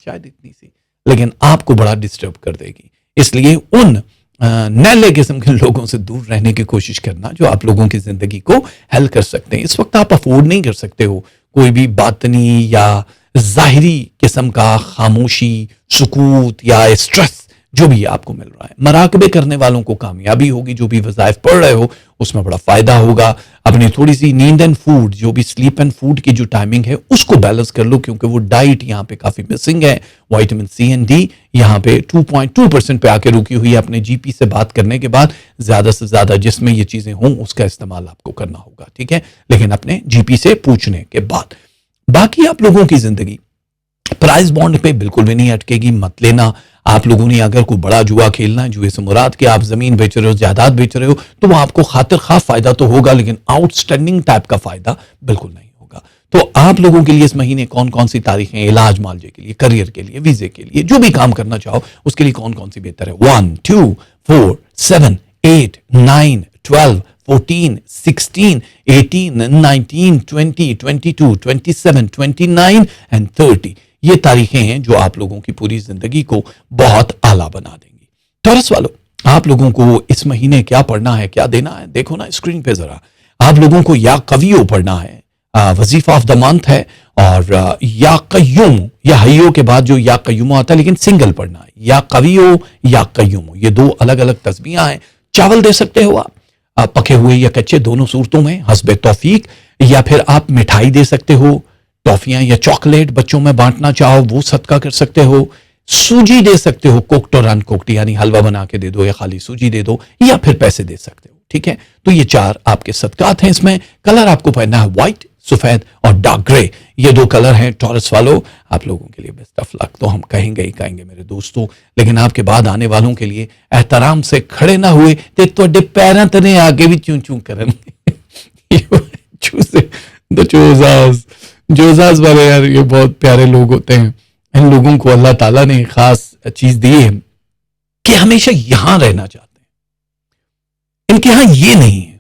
शायद, इतनी सी, लेकिन आपको बड़ा डिस्टर्ब कर देगी। इसलिए उन नैले किस्म के लोगों से दूर रहने की कोशिश करना जो आप लोगों की जिंदगी को हेल्प कर सकते हैं। इस वक्त आप अफोर्ड नहीं कर सकते हो कोई भी बातनी या जाहिरी किस्म का खामोशी, सुकूत या स्ट्रेस जो भी आपको मिल रहा है। मराकबे करने वालों को कामयाबी होगी। जो भी वज़ाइफ पढ़ रहे हो उसमें बड़ा फायदा होगा। अपनी थोड़ी सी नींद एंड फूड, जो भी स्लीप एंड फूड की जो टाइमिंग है उसको बैलेंस कर लो, क्योंकि वो डाइट यहाँ पे काफी मिसिंग है। विटामिन सी एंड डी यहाँ पे 2.2% पे आके रुकी हुई है। अपने जीपी से बात करने के बाद ज्यादा से ज्यादा जिसमें ये चीजें हों उसका इस्तेमाल आपको करना होगा, ठीक है, लेकिन अपने जीपी से पूछने के बाद। बाकी आप लोगों की जिंदगी प्राइस बॉन्ड पे बिल्कुल भी नहीं अटकेगी, मत लेना। आप लोगों ने अगर कोई बड़ा जुआ खेलना है, जुए से मुराद कि आप जमीन बेच रहे हो, जायदाद बेच रहे हो, तो वो आपको खातिर खा फायदा तो होगा, लेकिन आउटस्टैंडिंग टाइप का फायदा बिल्कुल नहीं होगा। तो आप लोगों के लिए इस महीने कौन कौन सी तारीखें, इलाज मालजे के लिए, करियर के लिए, वीजे के लिए, जो भी काम करना चाहो उसके लिए कौन कौन सी बेहतर है? 1, 2, 4, 7, 8, 9, 12, 14, 16, 18, 19, 20, 22, 27, 29 एंड 30। ये तारीखें हैं जो आप लोगों की पूरी जिंदगी को बहुत आला बना देंगी। टॉरस वालों, आप लोगों को इस महीने क्या पढ़ना है, क्या देना है, देखो ना स्क्रीन पे जरा। आप लोगों को या कवियो पढ़ना है, वजीफा ऑफ द मंथ है, और या कय्यूम, या हयो के बाद जो या कय्यूम आता है लेकिन सिंगल पढ़ना है। या कवियो या कय्यूम, ये 2 अलग अलग तस्बीहां हैं। चावल दे सकते हो आप पके हुए या कच्चे, दोनों सूरतों में हस्बे तौफीक, या फिर आप मिठाई दे सकते हो, टॉफियां या चॉकलेट बच्चों में बांटना चाहो वो सदका कर सकते हो। सूजी दे सकते हो, कुक्ड और अनकुक्ड, यानी हलवा बना के दे दो या खाली सूजी दे दो, या फिर पैसे दे सकते हो, ठीक है। तो ये 4 आपके सदकात हैं। इसमें कलर आपको पहनना है व्हाइट, सफेद और डार्क ग्रे, ये 2 कलर हैं। टॉरस वालों, आप लोगों के लिए बेस्ट ऑफ लक तो हम कहेंगे ही कहेंगे मेरे दोस्तों, लेकिन आपके बाद आने वालों के लिए एहतराम से खड़े ना हुए ते तोड़े पैरां तने आगे भी चूं चूं करनगे। जोजाज वाले यार, ये बहुत प्यारे लोग होते हैं। इन लोगों को अल्लाह ताला ने खास चीज दी है कि हमेशा यहां रहना चाहते हैं। इनके यहाँ ये नहीं है।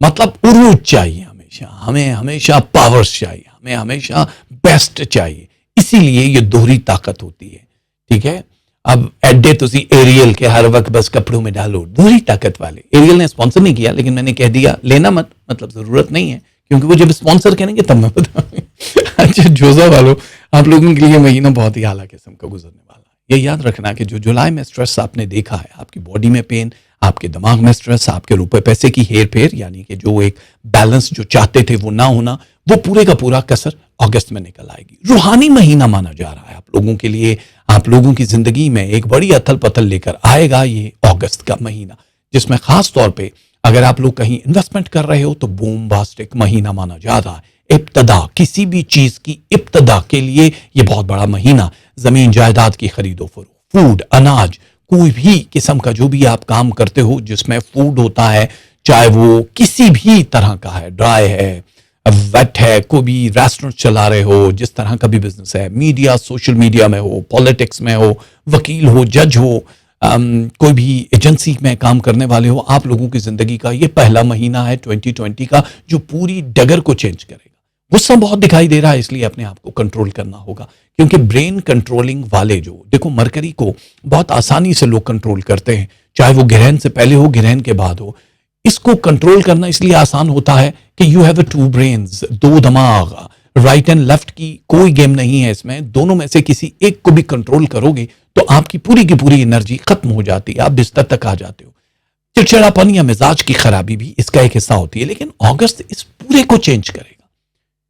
मतलब उरूज चाहिए हमेशा, हमें हमेशा पावर्स चाहिए, हमें हमेशा बेस्ट चाहिए, इसीलिए ये दोहरी ताकत होती है। ठीक है, अब एड्डे तुसी एरियल के हर वक्त बस कपड़ों में डालो, दोहरी ताकत वाले। एरियल ने स्पॉन्सर नहीं किया, लेकिन मैंने कह दिया लेना मत, मतलब जरूरत नहीं है, क्योंकि वो जब स्पॉन्सर करेंगे तब मैं बताऊंगा। अच्छा जोजा वालों, आप लोगों के लिए महीना बहुत ही आला किस्म का गुजरने वाला है। ये याद रखना कि जो जुलाई में स्ट्रेस आपने देखा है, आपकी बॉडी में पेन, आपके दिमाग में स्ट्रेस, आपके रुपए पैसे की हेर फेर, यानी कि जो एक बैलेंस जो चाहते थे वो ना होना, वो पूरे का पूरा कसर अगस्त में निकल आएगी। रूहानी महीना माना जा रहा है आप लोगों के लिए। आप लोगों की जिंदगी में एक बड़ी अथल पथल लेकर आएगा ये अगस्त का महीना, जिसमें खास तौर पे अगर आप लोग कहीं इन्वेस्टमेंट कर रहे हो तो बूमबास्टिक महीना माना जा रहा है। इब्तदा, किसी भी चीज की इब्तदा के लिए ये बहुत बड़ा महीना। जमीन जायदाद की खरीदो फरोख्त, फूड, अनाज, कोई भी किस्म का जो भी आप काम करते हो जिसमें फूड होता है, चाहे वो किसी भी तरह का है, ड्राई है, वेट है, कोई भी रेस्टोरेंट चला रहे हो, जिस तरह का भी बिजनेस है, मीडिया, सोशल मीडिया में हो, पॉलिटिक्स में हो, वकील हो, जज हो, कोई भी एजेंसी में काम करने वाले हो, आप लोगों की जिंदगी का ये पहला महीना है 2020 का जो पूरी डगर को चेंज करेगा। गुस्सा बहुत दिखाई दे रहा है, इसलिए अपने आप को कंट्रोल करना होगा, क्योंकि ब्रेन कंट्रोलिंग वाले जो देखो, मरकरी को बहुत आसानी से लोग कंट्रोल करते हैं, चाहे वो ग्रहण से पहले हो, ग्रहण के बाद हो। इसको कंट्रोल करना इसलिए आसान होता है कि यू हैव टू ब्रेन्स, दो दिमाग, राइट एंड लेफ्ट की कोई गेम नहीं है इसमें। दोनों में से किसी एक को भी कंट्रोल करोगे तो आपकी पूरी की पूरी एनर्जी खत्म हो जाती है, आप बिस्तर तक आ जाते हो। चिड़चिड़ापन या मिजाज की खराबी भी इसका एक हिस्सा होती है। लेकिन अगस्त इस पूरे को चेंज करेगा,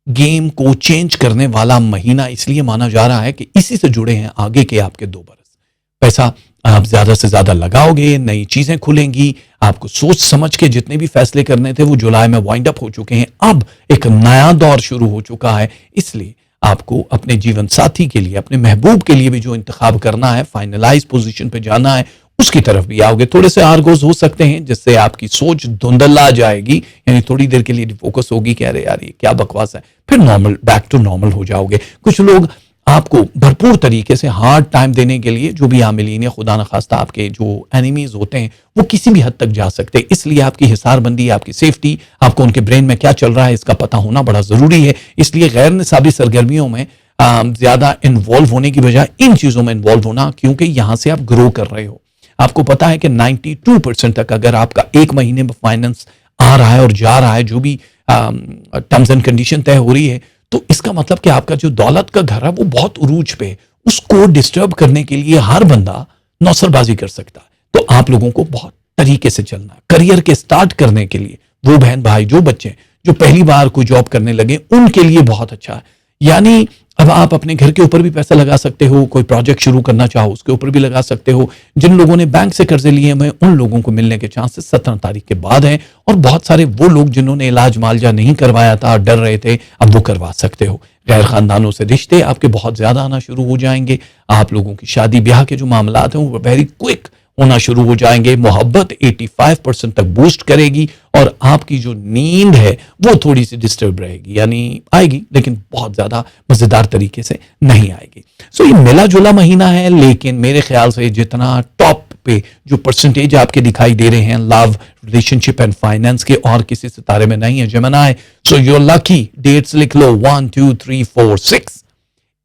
गेम को चेंज करने वाला महीना इसलिए माना जा रहा है कि इसी से जुड़े हैं आगे के आपके 2 बरस। पैसा आप ज्यादा से ज्यादा लगाओगे, नई चीजें खुलेंगी, आपको सोच समझ के जितने भी फैसले करने थे वो जुलाई में वाइंड अप हो चुके हैं। अब एक नया दौर शुरू हो चुका है, इसलिए आपको अपने जीवन साथी के लिए, अपने महबूब के लिए भी जो इंतखाब करना है, फाइनलाइज पोजीशन पे जाना है, उसकी तरफ भी आओगे। थोड़े से आर्गोज हो सकते हैं जिससे आपकी सोच धुंधला जाएगी, यानी थोड़ी देर के लिए फोकस होगी कि अरे यार ये क्या बकवास है, फिर नॉर्मल, बैक टू नॉर्मल हो जाओगे। कुछ लोग आपको भरपूर तरीके से हार्ड टाइम देने के लिए, जो भी आमिलीन या खुदा न खास्ता आपके जो एनिमीज होते हैं, वो किसी भी हद तक जा सकते हैं। इसलिए आपकी हिसारबंदी, आपकी सेफ्टी, आपको उनके ब्रेन में क्या चल रहा है इसका पता होना बड़ा जरूरी है। इसलिए गैर निसाबी सरगर्मियों में ज्यादा इन्वॉल्व होने की बजाय इन चीजों में इन्वॉल्व होना, क्योंकि यहां से आप ग्रो कर रहे हो। आपको पता है कि 92% तक अगर आपका एक महीने में फाइनेंस आ रहा है और जा रहा है, जो भी टर्म्स एंड कंडीशन तय हो रही है, तो इसका मतलब कि आपका जो दौलत का घर है वो बहुत उरूज पे, उसको डिस्टर्ब करने के लिए हर बंदा नौसरबाजी कर सकता है। तो आप लोगों को बहुत तरीके से चलना है। करियर के स्टार्ट करने के लिए वो बहन भाई, जो बच्चे जो पहली बार कोई जॉब करने लगे, उनके लिए बहुत अच्छा है। यानी अब आप अपने घर के ऊपर भी पैसा लगा सकते हो, कोई प्रोजेक्ट शुरू करना चाहो उसके ऊपर भी लगा सकते हो। जिन लोगों ने बैंक से कर्जे लिए हैं, उन लोगों को मिलने के चांसेस 17 तारीख के बाद हैं। और बहुत सारे वो लोग जिन्होंने इलाज मालजा नहीं करवाया था, डर रहे थे, अब वो करवा सकते हो। गैर खानदानों से रिश्ते आपके बहुत ज्यादा आना शुरू हो जाएंगे। आप लोगों की शादी ब्याह के जो मामलात हैं वो वेरी क्विक होना शुरू हो जाएंगे। मोहब्बत 85% तक बूस्ट करेगी और आपकी जो नींद है वो थोड़ी सी डिस्टर्ब रहेगी, यानी आएगी लेकिन बहुत ज्यादा मजेदार तरीके से नहीं आएगी। सो ये मिला जुला महीना है, लेकिन मेरे ख्याल से जितना टॉप पे जो परसेंटेज आपके दिखाई दे रहे हैं लव, रिलेशनशिप एंड फाइनेंस के, और किसी सितारे में नहीं है। Gemini, so your lucky dates लिख लो 1 2 3 4 6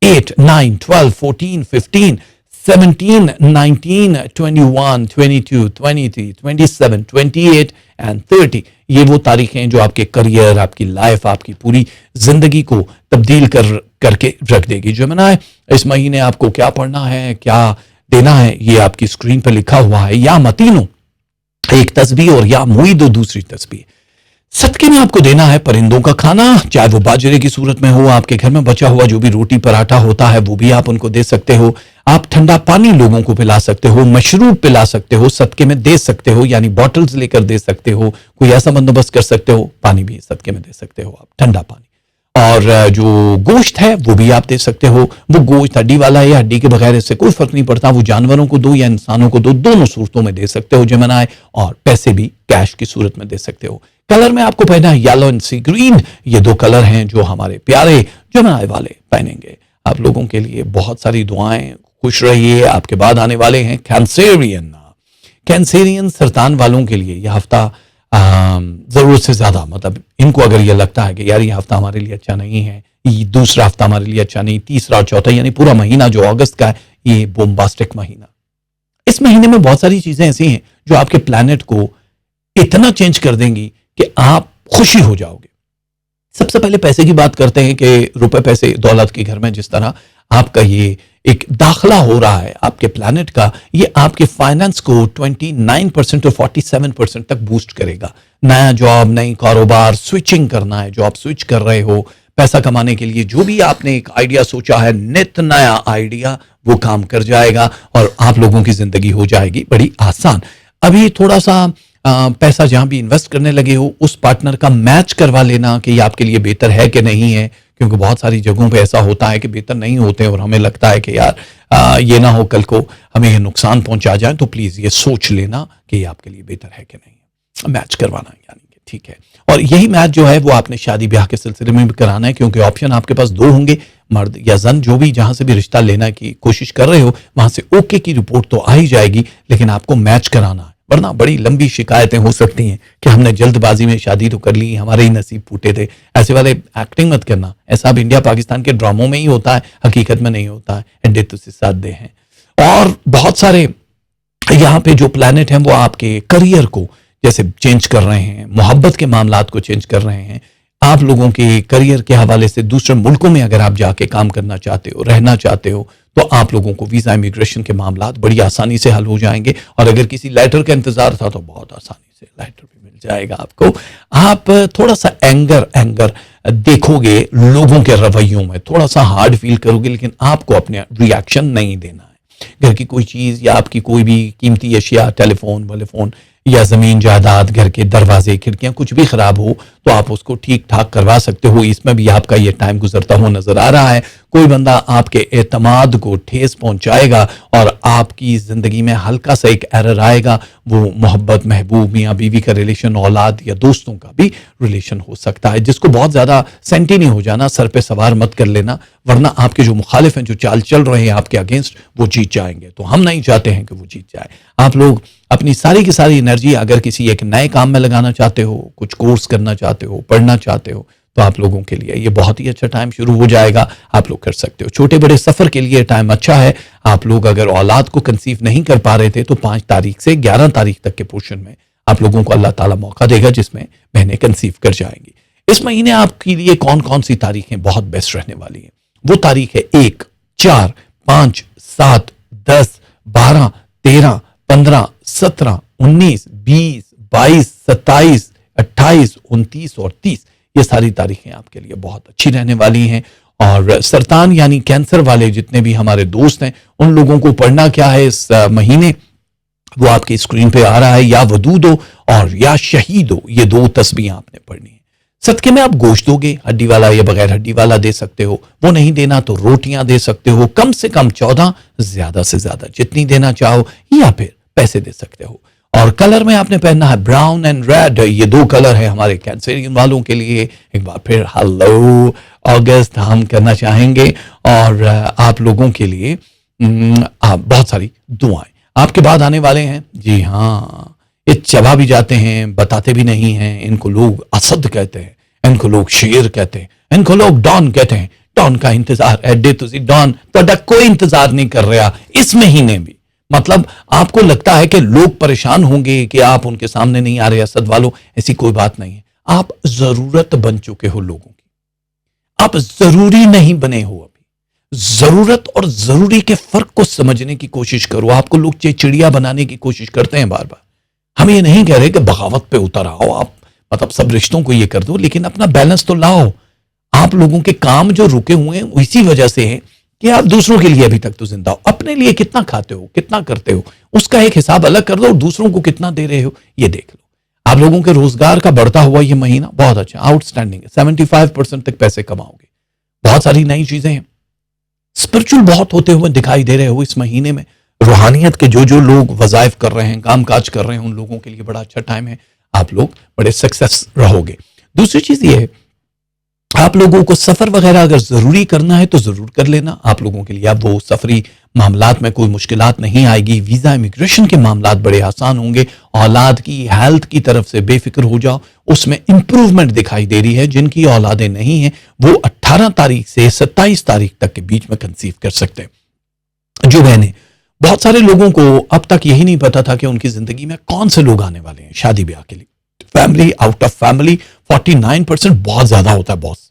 8 9 12 14 15 17 19 21 22 23 27 28 एंड 30। ये वो तारीखें जो आपके करियर, आपकी लाइफ, आपकी पूरी जिंदगी को तब्दील करके रख देगी। जेमिनी, इस महीने आपको क्या पढ़ना है, क्या देना है, ये आपकी स्क्रीन पर लिखा हुआ है। या मतीनो एक तस्बीह और या मुईदो दूसरी तस्बीह। सदके में आपको देना है परिंदों का खाना, चाहे वो बाजरे की सूरत में हो, आपके घर में बचा हुआ जो भी रोटी पराठा होता है वो भी आप उनको दे सकते हो। आप ठंडा पानी लोगों को पिला सकते हो, मशरूब पिला सकते हो, सदके में दे सकते हो, यानी बॉटल्स लेकर दे सकते हो। कोई ऐसा बंदोबस्त कर सकते हो, पानी भी सदके में दे सकते हो आप, ठंडा पानी। और जो गोश्त है वो भी आप दे सकते हो। वो गोश्त हड्डी वाला है या हड्डी के बगैर, इससे कोई फर्क नहीं पड़ता। वो जानवरों को दो या इंसानों को दो, दोनों सूरतों में दे सकते हो जेमिनी। और पैसे भी कैश की सूरत में दे सकते हो। कलर में आपको पहना है येलो एंड सी ग्रीन। ये दो कलर हैं जो हमारे प्यारे जेमिनी वाले पहनेंगे। आप लोगों के लिए बहुत सारी दुआएं, खुश रहिए। आपके बाद आने वाले हैं कैंसेरियन। कैंसेरियन सरतान वालों के लिए यह हफ्ता जरूरत से ज्यादा, मतलब इनको अगर ये लगता है कि यार ये हफ्ता हमारे लिए अच्छा नहीं है, ये दूसरा हफ्ता हमारे लिए अच्छा नहीं, तीसरा और चौथा, यानी पूरा महीना जो अगस्त का है ये बोम्बास्टिक महीना। इस महीने में बहुत सारी चीजें ऐसी हैं जो आपके प्लैनेट को इतना चेंज कर देंगी कि आप खुशी हो जाओगे। सबसे पहले पैसे की बात करते हैं कि रुपए पैसे दौलत के घर में जिस तरह आपका ये एक दाखला हो रहा है आपके प्लैनेट का, ये आपके फाइनेंस को 29% और 47% तक बूस्ट करेगा। नया जॉब, नई कारोबार, स्विचिंग करना है, जो आप स्विच कर रहे हो पैसा कमाने के लिए, जो भी आपने एक आइडिया सोचा है, नित नया आइडिया, वो काम कर जाएगा और आप लोगों की जिंदगी हो जाएगी बड़ी आसान। अभी थोड़ा सा पैसा जहां भी इन्वेस्ट करने लगे हो उस पार्टनर का मैच करवा लेना कि ये आपके लिए बेहतर है कि नहीं है, क्योंकि बहुत सारी जगहों पे ऐसा होता है कि बेहतर नहीं होते और हमें लगता है कि यार ये ना हो कल को हमें ये नुकसान पहुंचा जाए, तो प्लीज ये सोच लेना कि ये आपके लिए बेहतर है कि नहीं। मैच करवाना यानी कि ठीक है। और यही मैच जो है वो आपने शादी ब्याह के सिलसिले में भी कराना है, क्योंकि ऑप्शन आपके पास दो होंगे, मर्द या जन, जो भी जहां से भी रिश्ता लेना की कोशिश कर रहे हो वहां से ओके की रिपोर्ट तो आ ही जाएगी, लेकिन आपको मैच कराना है, वरना बड़ी लंबी शिकायतें हो सकती हैं कि हमने जल्दबाजी में शादी तो कर ली, हमारे ही नसीब फूटे थे। ऐसे वाले एक्टिंग मत करना, ऐसा अब इंडिया पाकिस्तान के ड्रामों में ही होता है, हकीकत में नहीं होता है। एंडे तुझसे साथ दे हैं। और बहुत सारे यहाँ पे जो प्लैनेट हैं वो आपके करियर को जैसे चेंज कर रहे हैं, मोहब्बत के मामलात को चेंज कर रहे हैं। आप लोगों के करियर के हवाले से दूसरे मुल्कों में अगर आप जाके काम करना चाहते हो, रहना चाहते हो, तो आप लोगों को वीजा इमिग्रेशन के मामलात बड़ी आसानी से हल हो जाएंगे। और अगर किसी लेटर का इंतजार था तो बहुत आसानी से लेटर भी मिल जाएगा आपको। आप थोड़ा सा एंगर देखोगे लोगों के रवैयों में, थोड़ा सा हार्ड फील करोगे, लेकिन आपको अपने रिएक्शन नहीं देना है। घर की कोई चीज या आपकी कोई भी कीमती अशिया, टेलीफोन वोलेफोन या जमीन जायदाद, घर के दरवाजे खिड़कियां कुछ भी खराब हो तो आप उसको ठीक ठाक करवा सकते हो। इसमें भी आपका ये टाइम गुजरता हुआ नजर आ रहा है। कोई बंदा आपके एतमाद को ठेस पहुंचाएगा और आपकी जिंदगी में हल्का सा एक एरर आएगा, वो मोहब्बत, महबूब, मियाँ बीवी का रिलेशन, औलाद या दोस्तों का भी रिलेशन हो सकता है, जिसको बहुत ज्यादा सेंटी नहीं हो जाना, सर पे सवार मत कर लेना, वरना आपके जो मुखालिफ हैं, जो चाल चल रहे हैं आपके अगेंस्ट, वो जीत जाएंगे। तो हम नहीं चाहते हैं कि वो जीत जाए। आप लोग अपनी सारी की सारी एनर्जी अगर किसी एक नए काम में लगाना चाहते हो, कुछ कोर्स करना चाहते हो, पढ़ना चाहते हो, तो आप लोगों के लिए ये बहुत ही अच्छा टाइम शुरू हो जाएगा, आप लोग कर सकते हो। छोटे बड़े सफर के लिए टाइम अच्छा है। आप लोग अगर औलाद को कंसीव नहीं कर पा रहे थे तो 5 तारीख से 11 तारीख तक के पोर्शन में आप लोगों को अल्लाह ताला मौका देगा जिसमें बहनें कंसीव कर जाएंगी। इस महीने आपके लिए कौन कौन सी तारीखें बहुत बेस्ट रहने वाली हैं? वो तारीख है 1, 4, 5, 7, 10, 12, 13, 15, 17, 19, 20, 22, 27, 28, 29 और 30। ये सारी तारीखें आपके लिए बहुत अच्छी रहने वाली हैं। और सरतान यानी कैंसर वाले जितने भी हमारे दोस्त हैं, उन लोगों को पढ़ना क्या है इस महीने, वो आपकी स्क्रीन पे आ रहा है। या वदूद हो और या शहीद हो, ये 2 तस्बीहें आपने पढ़नी है। सदके में आप गोश्त दोगे, हड्डी वाला या बगैर हड्डी वाला दे सकते हो। वो नहीं देना तो रोटियां दे सकते हो, कम से कम 14, ज्यादा से ज्यादा जितनी देना चाहो, या फिर पैसे दे सकते हो। और कलर में आपने पहनना है ब्राउन एंड रेड, ये 2 कलर है हमारे कैंसरियन वालों के लिए। एक बार फिर हेलो अगस्त हम करना चाहेंगे और आप लोगों के लिए बहुत सारी दुआएं आपके बाद आने वाले हैं। जी हाँ, ये चबा भी जाते हैं, बताते भी नहीं हैं। इनको लोग असद कहते हैं, इनको लोग शेर कहते हैं, इनको लोग डॉन कहते हैं। डॉन का इंतजार एडे तुसी डॉन तो कोई इंतजार नहीं कर रहा इस महीने भी। मतलब आपको लगता है कि लोग परेशान होंगे कि आप उनके सामने नहीं आ रहे असद वालों, ऐसी कोई बात नहीं है। आप जरूरत बन चुके हो लोगों की, आप जरूरी नहीं बने हो अभी। जरूरत और जरूरी के फर्क को समझने की कोशिश करो। आपको लोग चिड़िया बनाने की कोशिश करते हैं बार बार। हम ये नहीं कह रहे कि बगावत पे उतर आओ आप, मतलब सब रिश्तों को ये कर दो, लेकिन अपना बैलेंस तो लाओ। आप लोगों के काम जो रुके हुए हैं इसी वजह से हैं कि आप दूसरों के लिए अभी तक तो जिंदा हो। अपने लिए कितना खाते हो, कितना करते हो, उसका एक हिसाब अलग कर दो और दूसरों को कितना दे रहे हो ये देख लो। आप लोगों के रोजगार का बढ़ता हुआ ये महीना बहुत अच्छा, आउटस्टैंडिंग है। 75% तक पैसे कमाओगे। बहुत सारी नई चीजें हैं। स्पिरिचुअल बहुत होते हुए दिखाई दे रहे हो इस महीने में। रूहानियत के जो लोग वजाइफ कर रहे हैं, काम काज कर रहे हैं, उन लोगों के लिए बड़ा अच्छा टाइम है। आप लोग बड़े सक्सेस रहोगे। दूसरी चीज ये है आप लोगों को सफर वगैरह अगर जरूरी करना है तो जरूर कर लेना। आप लोगों के लिए अब वो सफरी मामलात में कोई मुश्किलात नहीं आएगी। वीजा इमिग्रेशन के मामलात बड़े आसान होंगे। औलाद की हेल्थ की तरफ से बेफिक्र हो जाओ, उसमें इंप्रूवमेंट दिखाई दे रही है। जिनकी औलादें नहीं है वो 18 तारीख से 27 तारीख तक के बीच में कंसीव कर सकते हैं। जो बहनें, बहुत सारे लोगों को अब तक यही नहीं पता था कि उनकी जिंदगी में कौन से लोग आने वाले हैं शादी ब्याह के लिए। फैमिली, आउट ऑफ फैमिली 49% बहुत ज्यादा होता है बॉस।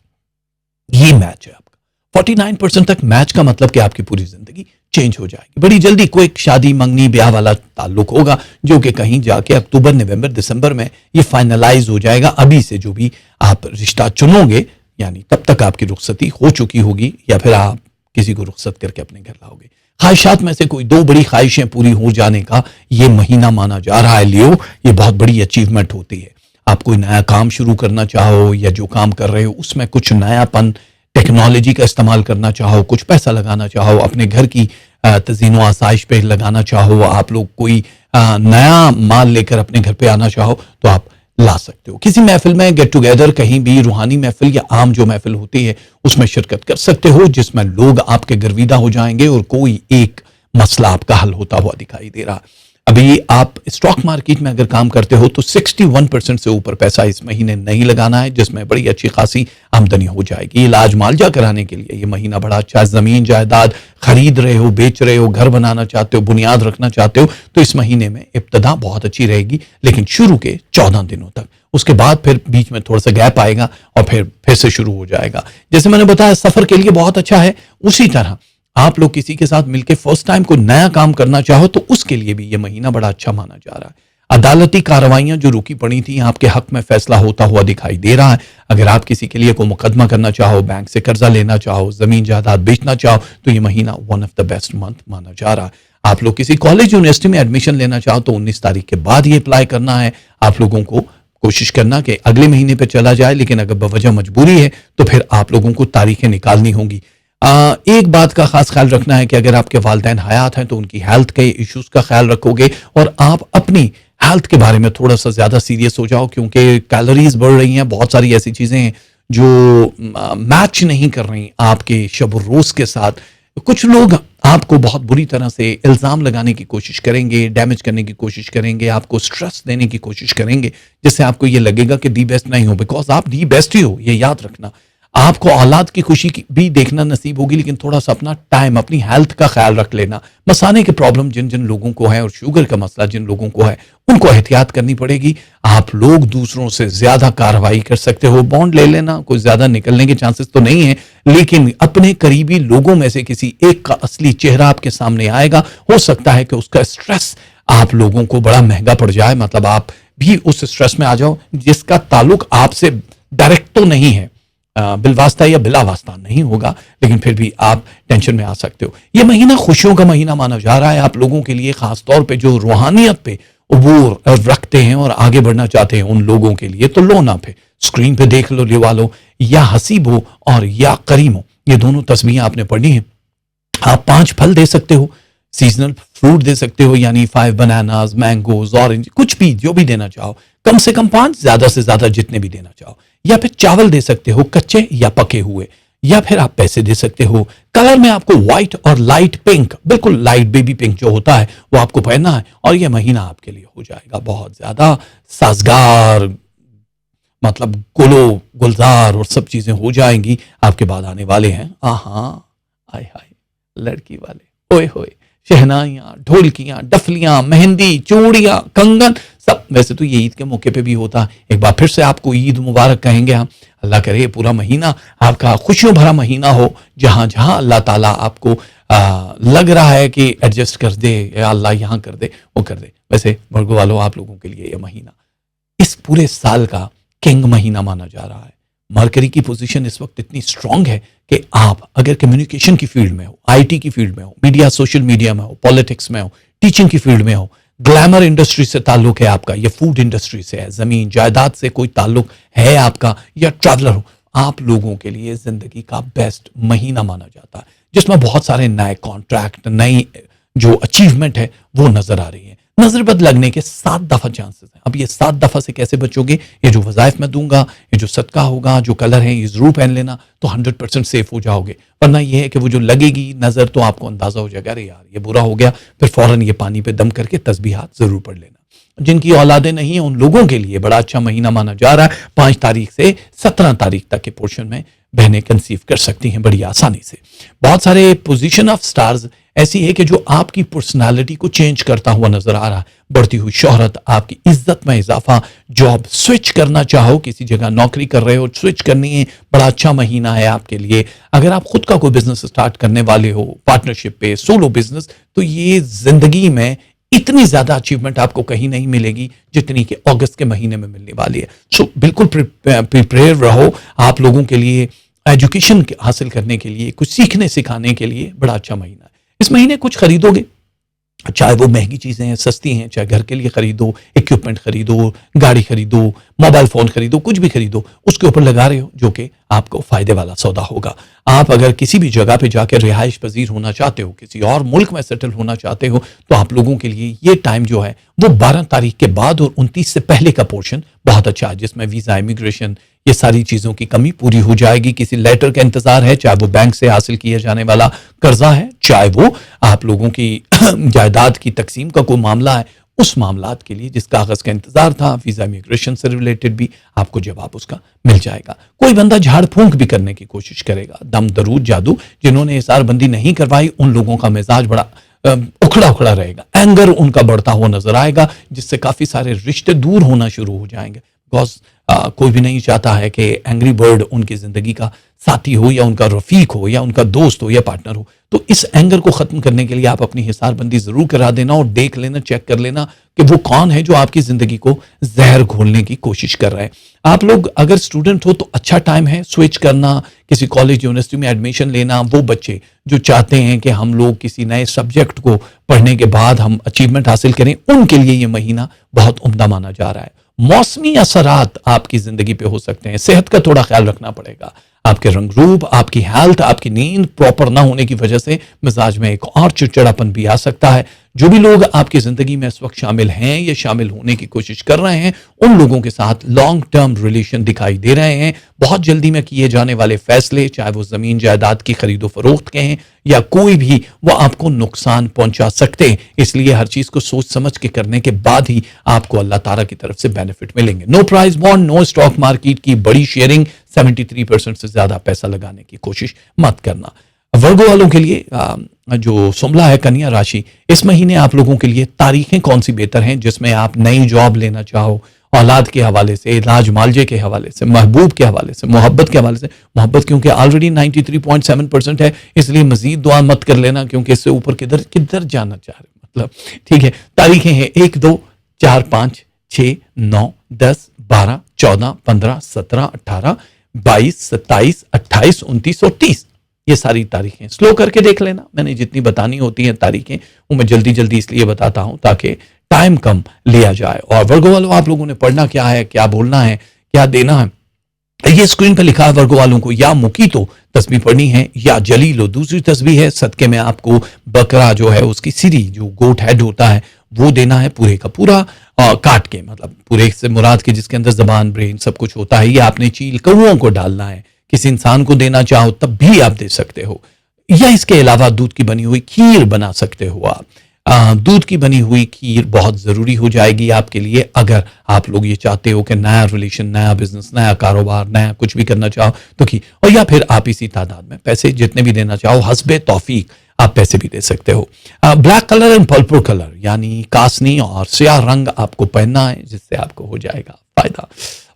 ये मैच है आपका 49% तक। मैच का मतलब कि आपकी पूरी जिंदगी चेंज हो जाएगी बड़ी जल्दी। कोई शादी मंगनी ब्याह वाला ताल्लुक होगा जो कि कहीं जाके अक्टूबर, नवंबर, दिसंबर में ये फाइनलाइज हो जाएगा। अभी से जो भी आप रिश्ता चुनोगे, यानी तब तक आपकी रुखसती हो चुकी होगी या फिर आप किसी को रुखसत करके अपने घर लाओगे। ख्वाहिशात में से कोई दो बड़ी ख्वाहिशें पूरी हो जाने का ये महीना माना जा रहा है लियो। ये बहुत बड़ी अचीवमेंट होती है। आप कोई नया काम शुरू करना चाहो या जो काम कर रहे हो उसमें कुछ नयापन, टेक्नोलॉजी का इस्तेमाल करना चाहो, कुछ पैसा लगाना चाहो, अपने घर की तज़ीनो आसाइश पे लगाना चाहो, आप लोग कोई नया माल लेकर अपने घर पे आना चाहो तो आप ला सकते हो। किसी महफिल में गेट टुगेदर, कहीं भी रूहानी महफिल या आम जो महफिल होती है उसमें शिरकत कर सकते हो जिसमें लोग आपके गर्विदा हो जाएंगे और कोई एक मसला आपका हल होता हुआ दिखाई दे रहा। अभी आप स्टॉक मार्केट में अगर काम करते हो तो 61% से ऊपर पैसा इस महीने नहीं लगाना है, जिसमें बड़ी अच्छी खासी आमदनी हो जाएगी। इलाज मालजा कराने के लिए ये महीना बड़ा अच्छा है। जमीन जायदाद खरीद रहे हो, बेच रहे हो, घर बनाना चाहते हो, बुनियाद रखना चाहते हो तो इस महीने में इब्तदा बहुत अच्छी रहेगी, लेकिन शुरू के 14 दिनों तक। उसके बाद फिर बीच में थोड़ा सा गैप आएगा और फिर से शुरू हो जाएगा। जैसे मैंने बताया सफर के लिए बहुत अच्छा है, उसी तरह आप लोग किसी के साथ मिलकर फर्स्ट टाइम कोई नया काम करना चाहो तो उसके लिए भी यह महीना बड़ा अच्छा माना जा रहा है। अदालती कार्रवाइयां जो रुकी पड़ी थी आपके हक में फैसला होता हुआ दिखाई दे रहा है। अगर आप किसी के लिए कोई मुकदमा करना चाहो, बैंक से कर्जा लेना चाहो, जमीन जायदाद बेचना चाहो तो यह महीना one of the best month माना जा रहा है। आप लोग किसी कॉलेज यूनिवर्सिटी में एडमिशन लेना चाहो तो 19 तारीख के बाद ये अप्लाई करना है। आप लोगों को कोशिश करना कि अगले महीने पे चला जाए, लेकिन अगर बवजह मजबूरी है तो फिर आप लोगों को तारीखें निकालनी होंगी। एक बात का खास ख्याल रखना है कि अगर आपके वालिदैन हयात हैं तो उनकी हेल्थ के इश्यूज का ख्याल रखोगे और आप अपनी हेल्थ के बारे में थोड़ा सा ज्यादा सीरियस हो जाओ, क्योंकि कैलोरीज बढ़ रही हैं। बहुत सारी ऐसी चीजें हैं जो मैच नहीं कर रही आपके शब रोज के साथ। कुछ लोग आपको बहुत बुरी तरह से इल्जाम लगाने की कोशिश करेंगे, डैमेज करने की कोशिश करेंगे, आपको स्ट्रेस देने की कोशिश करेंगे, जिससे आपको ये लगेगा कि दी बेस्ट नहीं हो। बिकॉज आप दी बेस्ट ही हो, ये याद रखना। आपको औलाद की खुशी भी देखना नसीब होगी, लेकिन थोड़ा सा अपना टाइम, अपनी हेल्थ का ख्याल रख लेना। मसाने के प्रॉब्लम जिन जिन लोगों को है और शुगर का मसला जिन लोगों को है उनको एहतियात करनी पड़ेगी। आप लोग दूसरों से ज्यादा कार्रवाई कर सकते हो, बॉन्ड ले लेना, कोई ज्यादा निकलने के चांसेस तो नहीं है, लेकिन अपने करीबी लोगों में से किसी एक का असली चेहरा आपके सामने आएगा। हो सकता है कि उसका स्ट्रेस आप लोगों को बड़ा महंगा पड़ जाए, मतलब आप भी उस स्ट्रेस में आ जाओ जिसका ताल्लुक आपसे डायरेक्ट तो नहीं है, बिलवास्ता या बिला वास्ता नहीं होगा, लेकिन फिर भी आप टेंशन में आ सकते हो। यह महीना खुशियों का महीना माना जा रहा है आप लोगों के लिए, खास तौर पे जो रूहानियत पे अबूर रखते हैं और आगे बढ़ना चाहते हैं उन लोगों के लिए। तो लो ना पे स्क्रीन पे देख लो, लेवा लो, या हसीब हो और या करीम हो, ये दोनों तस्वीरें आपने पढ़नी है। आप 5 फल दे सकते हो, सीजनल फ्रूट दे सकते हो, यानी 5 बनानास, मैंगोज, ऑरेंज, कुछ भी जो भी देना चाहो, कम से कम 5, ज्यादा से ज्यादा जितने भी देना चाहो। या फिर चावल दे सकते हो, कच्चे या पके हुए, या फिर आप पैसे दे सकते हो। कलर में आपको व्हाइट और लाइट पिंक, बिल्कुल लाइट बेबी पिंक जो होता है वो आपको पहनना है, और यह महीना आपके लिए हो जाएगा बहुत ज्यादा साजगार, मतलब गुलो गुलजार और सब चीजें हो जाएंगी। आपके बाद आने वाले हैं आय हाय लड़की वाले, ओए होए, शहनाइयां, ढोलकियां, डफलियां, मेहंदी, चूड़ियां, कंगन, सब। वैसे तो ये ईद के मौके पे भी होता है। एक बार फिर से आपको ईद मुबारक कहेंगे हम। अल्लाह करे ये पूरा महीना आपका खुशियों भरा महीना हो, जहां जहां अल्लाह ताला आपको लग रहा है कि एडजस्ट कर दे या अल्लाह यहाँ कर दे, वो कर दे। वैसे वर्गो वालों, आप लोगों के लिए ये महीना इस पूरे साल का किंग महीना माना जा रहा है। मरकरी की पोजीशन इस वक्त इतनी स्ट्रांग है कि आप अगर कम्युनिकेशन की फील्ड में हो, आईटी की फील्ड में हो, मीडिया सोशल मीडिया में हो, पॉलिटिक्स में हो, टीचिंग की फील्ड में हो, ग्लैमर इंडस्ट्री से ताल्लुक है आपका या फूड इंडस्ट्री से है, जमीन जायदाद से कोई ताल्लुक है आपका, या ट्रैवलर हो, आप लोगों के लिए जिंदगी का बेस्ट महीना माना जाता है, जिसमें बहुत सारे नए कॉन्ट्रैक्ट, नई जो अचीवमेंट है वो नजर आ रही है। नजर बद लगने के 7 दफा चांसेस हैं। अब ये 7 दफा से कैसे बचोगे? ये जो वजाइफ मैं दूंगा, ये जो सदका होगा, जो कलर है, ये जरूर पहन लेना, तो 100% सेफ हो जाओगे। वरना ये है कि वो जो लगेगी नजर, तो आपको अंदाजा हो जाएगा, अरे यार ये बुरा हो गया, फिर फौरन ये पानी पे दम करके तस्बीहात जरूर पढ़ लेना। जिनकी औलादे नहीं है उन लोगों के लिए बड़ा अच्छा महीना माना जा रहा है। 5 तारीख से 17 तारीख तक के पोर्शन में बहनें कंसीव कर सकती हैं बड़ी आसानी से। बहुत सारे पोजीशन ऑफ स्टार्स ऐसी है कि जो आपकी पर्सनालिटी को चेंज करता हुआ नजर आ रहा है। बढ़ती हुई शोहरत, आपकी इज्जत में इजाफा, जॉब स्विच करना चाहो, किसी जगह नौकरी कर रहे हो, स्विच करनी है, बड़ा अच्छा महीना है आपके लिए। अगर आप खुद का कोई बिजनेस स्टार्ट करने वाले हो, पार्टनरशिप पे, सोलो बिजनेस, तो ये जिंदगी में इतनी ज्यादा अचीवमेंट आपको कहीं नहीं मिलेगी जितनी कि अगस्त के महीने में मिलने वाली है। सो बिल्कुल प्रिपेयर रहो। आप लोगों के लिए एजुकेशन हासिल करने के लिए, कुछ सीखने सिखाने के लिए बड़ा अच्छा महीना है। इस महीने कुछ खरीदोगे, चाहे वो महंगी चीजें हैं, सस्ती हैं, चाहे घर के लिए खरीदो, इक्विपमेंट खरीदो, गाड़ी खरीदो, मोबाइल फोन खरीदो, कुछ भी खरीदो, उसके ऊपर लगा रहे हो जो कि आपको फायदे वाला सौदा होगा। आप अगर किसी भी जगह पे जाकर रिहाइश पजीर होना चाहते हो, किसी और मुल्क में सेटल होना चाहते हो, तो आप लोगों के लिए ये टाइम जो है वो 12 तारीख के बाद और 29 से पहले का पोर्शन बहुत अच्छा है, जिसमें वीजा, इमिग्रेशन, ये सारी चीजों की कमी पूरी हो जाएगी। किसी लेटर का इंतजार है, चाहे वो बैंक से हासिल किया जाने वाला कर्जा है, चाहे वो आप लोगों की जायदाद की तकसीम का कोई मामला है, उस मामलात के लिए जिस कागज का इंतजार था, वीजा, इमिग्रेशन से रिलेटेड भी आपको जवाब उसका मिल जाएगा। कोई बंदा झाड़ फूंक भी करने की कोशिश करेगा, दम दरूद जादू, जिन्होंने इसारबंदी नहीं करवाई उन लोगों का मिजाज बड़ा उखड़ा उखड़ा रहेगा, एंगर उनका बढ़ता हुआ नजर आएगा, जिससे काफी सारे रिश्ते दूर होना शुरू हो जाएंगे। बिकॉज कोई भी नहीं चाहता है कि एंग्री बर्ड उनकी जिंदगी का साथी हो, या उनका रफीक हो, या उनका दोस्त हो, या पार्टनर हो। तो इस एंगर को खत्म करने के लिए आप अपनी हिसारबंदी जरूर करा देना और देख लेना, चेक कर लेना कि वो कौन है जो आपकी जिंदगी को जहर घोलने की कोशिश कर रहा है। आप लोग अगर स्टूडेंट हो तो अच्छा टाइम है स्विच करना, किसी कॉलेज यूनिवर्सिटी में एडमिशन लेना। वो बच्चे जो चाहते हैं कि हम लोग किसी नए सब्जेक्ट को पढ़ने के बाद हम अचीवमेंट हासिल करें, उनके लिए ये महीना बहुत उम्दा माना जा रहा है। मौसमी असरात आपकी जिंदगी पे हो सकते हैं, सेहत का थोड़ा ख्याल रखना पड़ेगा। आपके रंग रूप, आपकी हेल्थ, आपकी नींद प्रॉपर ना होने की वजह से मिजाज में एक और चिड़चिड़ापन भी आ सकता है। जो भी लोग आपकी जिंदगी में इस वक्त शामिल हैं या शामिल होने की कोशिश कर रहे हैं, उन लोगों के साथ लॉन्ग टर्म रिलेशन दिखाई दे रहे हैं। बहुत जल्दी में किए जाने वाले फैसले, चाहे वो जमीन जायदाद की खरीदो फरोख्त के हैं या कोई भी, वो आपको नुकसान पहुंचा सकते हैं। इसलिए हर चीज को सोच समझ के करने के बाद ही आपको अल्लाह ताला की तरफ से बेनिफिट मिलेंगे। No price bond, no stock market की बड़ी शेयरिंग, 73% से ज्यादा पैसा लगाने की कोशिश मत करना। वर्गो वालों के लिए जो सुमला है, कन्या राशि, इस महीने आप लोगों के लिए तारीखें कौन सी बेहतर हैं जिसमें आप नई जॉब लेना चाहो, औलाद के हवाले से, इलाज मालजे के हवाले से, महबूब के हवाले से, मोहब्बत के हवाले से। मोहब्बत क्योंकि ऑलरेडी 93.7% है, इसलिए मजीद दुआ मत कर लेना, क्योंकि इससे ऊपर किधर किधर जाना चाह रहे, मतलब ठीक है। तारीखें हैं 1, 2, 4, 5, 6, 9, 10, 12, 14, 15, 17, 18, 22, 27, 28, 29 और 30। ये सारी तारीखें स्लो करके देख लेना। मैंने जितनी बतानी होती हैं तारीखें, वो मैं जल्दी जल्दी इसलिए बताता हूं ताकि टाइम कम लिया जाए। और वर्गो वालों, आप लोगों ने पढ़ना क्या है, क्या बोलना है, क्या देना है, ये स्क्रीन पर लिखा है। वर्गो वालों को या मुकीतो तस्बीह पढ़नी है या जलीलो दूसरी तस्बीह है। सदके में आपको बकरा जो है उसकी सिरी, जो गोट हेड होता है, वो देना है पूरे का पूरा, काट के, मतलब पूरे से मुराद के जिसके अंदर जबान, ब्रेन सब कुछ होता है। ये आपने चील कौओं को डालना है। किसी इंसान को देना चाहो तब भी आप दे सकते हो, या इसके अलावा दूध की बनी हुई खीर बना सकते हो आप। दूध की बनी हुई खीर बहुत ज़रूरी हो जाएगी आपके लिए अगर आप लोग ये चाहते हो कि नया रिलेशन, नया बिजनेस, नया कारोबार, नया कुछ भी करना चाहो तो की, और या फिर आप इसी तादाद में पैसे जितने भी देना चाहो हस्बे तौफीक आप पैसे भी दे सकते हो। Black colour and purple colour यानी कासनी और स्याह रंग आपको पहनना है, जिससे आपको हो जाएगा फायदा।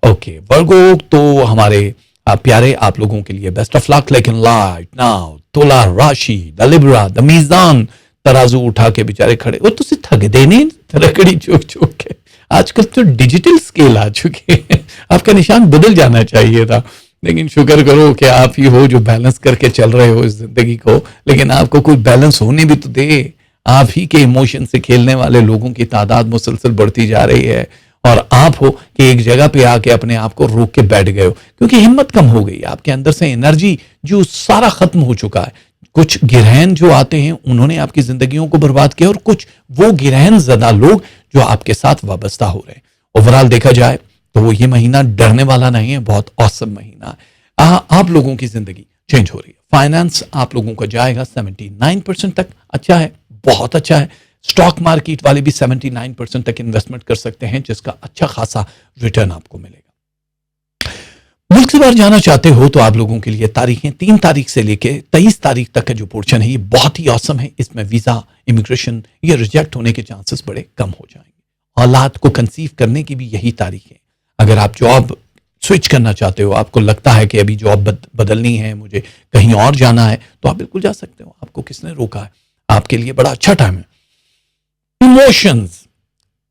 ओके वर्गो, तो हमारे प्यारे आप लोगों के लिए बेस्ट ऑफ लक। लेकिन लाइट नाउ तुला राशि, द लिब्रा, द मीजान, तराजू उठा के बेचारे खड़े, वो तुझे थक देने रकड़ी चुक चुक के। आजकल तो डिजिटल स्केल आ चुके हैं, आपका निशान बदल जाना चाहिए था। लेकिन शुक्र करो कि आप ही हो जो बैलेंस करके चल रहे हो इस जिंदगी को, लेकिन आपको कोई बैलेंस होने भी तो दे। आप ही के इमोशन से खेलने वाले लोगों की तादाद मुसलसल बढ़ती जा रही है, और आप हो कि एक जगह पे आके अपने आप को रोक के बैठ गए हो, क्योंकि हिम्मत कम हो गई आपके अंदर से, एनर्जी जो सारा खत्म हो चुका है। कुछ गिरहन जो आते हैं उन्होंने आपकी जिंदगियों को बर्बाद किया, और कुछ वो गिरहन ज़दा लोग जो आपके साथ वाबस्ता हो रहे हैं। ओवरऑल देखा जाए तो ये महीना डरने वाला नहीं है, बहुत औसम महीना है। आप लोगों की जिंदगी चेंज हो रही है। फाइनेंस आप लोगों का जाएगा 79% तक, अच्छा है, बहुत अच्छा है। स्टॉक मार्केट वाले भी 79% तक इन्वेस्टमेंट कर सकते हैं, जिसका अच्छा खासा रिटर्न आपको मिलेगा। मुल्क से बाहर जाना चाहते हो तो आप लोगों के लिए तारीखें 3 तारीख से लेके 23 तारीख तक का जो पोर्शन है ये बहुत ही औसम है। इसमें वीजा, इमिग्रेशन, ये रिजेक्ट होने के चांसेस बड़े कम हो जाएंगे। औलाद को कंसीव करने की भी यही तारीख है। अगर आप जॉब स्विच करना चाहते हो, आपको लगता है कि अभी जॉब बदलनी है, मुझे कहीं और जाना है, तो आप बिल्कुल जा सकते हो। आपको किसने रोका है? आपके लिए बड़ा अच्छा टाइम है। इमोशंस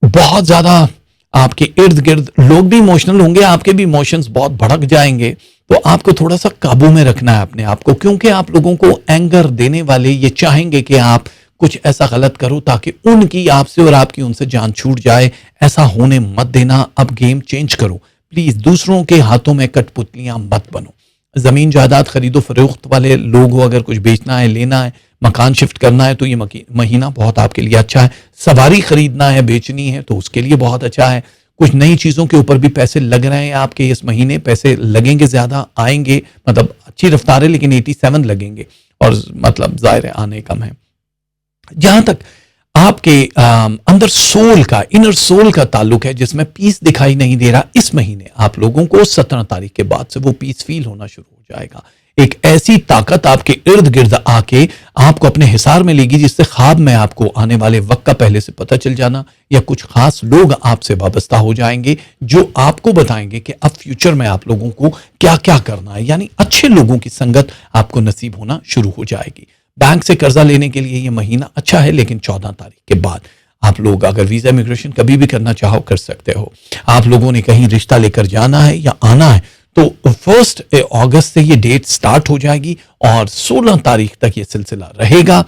बहुत ज्यादा, आपके इर्द गिर्द लोग भी इमोशनल होंगे, आपके भी इमोशंस बहुत भड़क जाएंगे, तो आपको थोड़ा सा काबू में रखना है अपने आप को, क्योंकि आप लोगों को एंगर देने वाले ये चाहेंगे कि आप कुछ ऐसा गलत करो ताकि उनकी आपसे और आपकी उनसे जान छूट जाए। ऐसा होने मत देना। अब गेम चेंज करो प्लीज। दूसरों के हाथों में कठपुतलियां मत बनो। जमीन जायदाद खरीदो फरोख्त वाले लोग हो, अगर कुछ बेचना है, लेना है, मकान शिफ्ट करना है, तो ये महीना बहुत आपके लिए अच्छा है। सवारी खरीदना है, बेचनी है, तो उसके लिए बहुत अच्छा है। कुछ नई चीजों के ऊपर भी पैसे लग रहे हैं आपके इस महीने, पैसे लगेंगे, ज्यादा आएंगे, मतलब अच्छी रफ्तार है, लेकिन 87 लगेंगे, और मतलब जाहिर है आने कम है। जहां तक आपके अंदर सोल का, इनर सोल का ताल्लुक है, जिसमें पीस दिखाई नहीं दे रहा, इस महीने आप लोगों को 17 तारीख के बाद से वो पीस फील होना शुरू हो जाएगा। एक ऐसी ताकत आपके इर्द गिर्द आके आपको अपने हिसार में लेगी, जिससे ख्वाब में आपको आने वाले वक्त का पहले से पता चल जाना, या कुछ खास लोग आपसे वाबस्ता हो जाएंगे जो आपको बताएंगे कि अब फ्यूचर में आप लोगों को क्या क्या करना है। यानी अच्छे लोगों की संगत आपको नसीब होना शुरू हो जाएगी। बैंक से कर्जा लेने के लिए ये महीना अच्छा है, लेकिन 14 तारीख के बाद आप लोग अगर वीजा इमिग्रेशन कभी भी करना चाहो कर सकते हो। आप लोगों ने कहीं रिश्ता लेकर जाना है या आना है, तो 1 अगस्त से ये डेट स्टार्ट हो जाएगी और 16 तारीख तक ये सिलसिला रहेगा।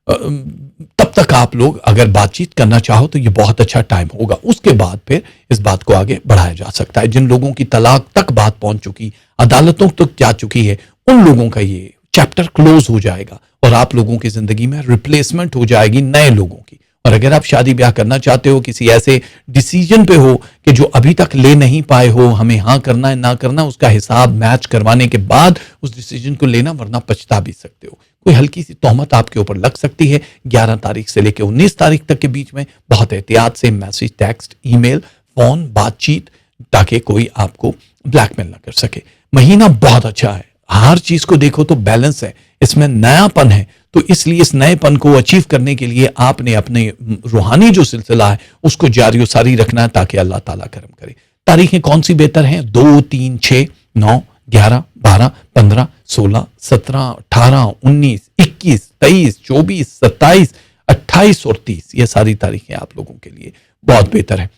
तब तक आप लोग अगर बातचीत करना चाहो तो ये बहुत अच्छा टाइम होगा। उसके बाद फिर इस बात को आगे बढ़ाया जा सकता है। जिन लोगों की तलाक तक बात पहुंच चुकी, अदालतों तक जा चुकी है, उन लोगों का ये चैप्टर क्लोज हो जाएगा और आप लोगों की जिंदगी में रिप्लेसमेंट हो जाएगी नए लोगों की। और अगर आप शादी ब्याह करना चाहते हो, किसी ऐसे डिसीजन पे हो कि जो अभी तक ले नहीं पाए हो, हमें हाँ करना है ना करना, उसका हिसाब मैच करवाने के बाद उस डिसीजन को लेना, वरना पछता भी सकते हो। कोई हल्की सी तोहमत आपके ऊपर लग सकती है। 11 तारीख से लेकर 19 तारीख तक के बीच में बहुत एहतियात से मैसेज, टेक्स्ट, ईमेल, फोन, बातचीत, ताकि कोई आपको ब्लैकमेल ना कर सके। महीना बहुत अच्छा है। हर चीज को देखो तो बैलेंस है, इसमें नयापन है। तो इसलिए इस नएपन को अचीव करने के लिए आपने अपने रूहानी जो सिलसिला है उसको जारी व सारी रखना है, ताकि अल्लाह ताला करम करे। तारीखें कौन सी बेहतर हैं? 2, 3, 6, 9, 11, 12, 15, 16, 17, 18, 19, 21, 23, 24, 27, 28 और 30, ये सारी तारीखें आप लोगों के लिए बहुत बेहतर है।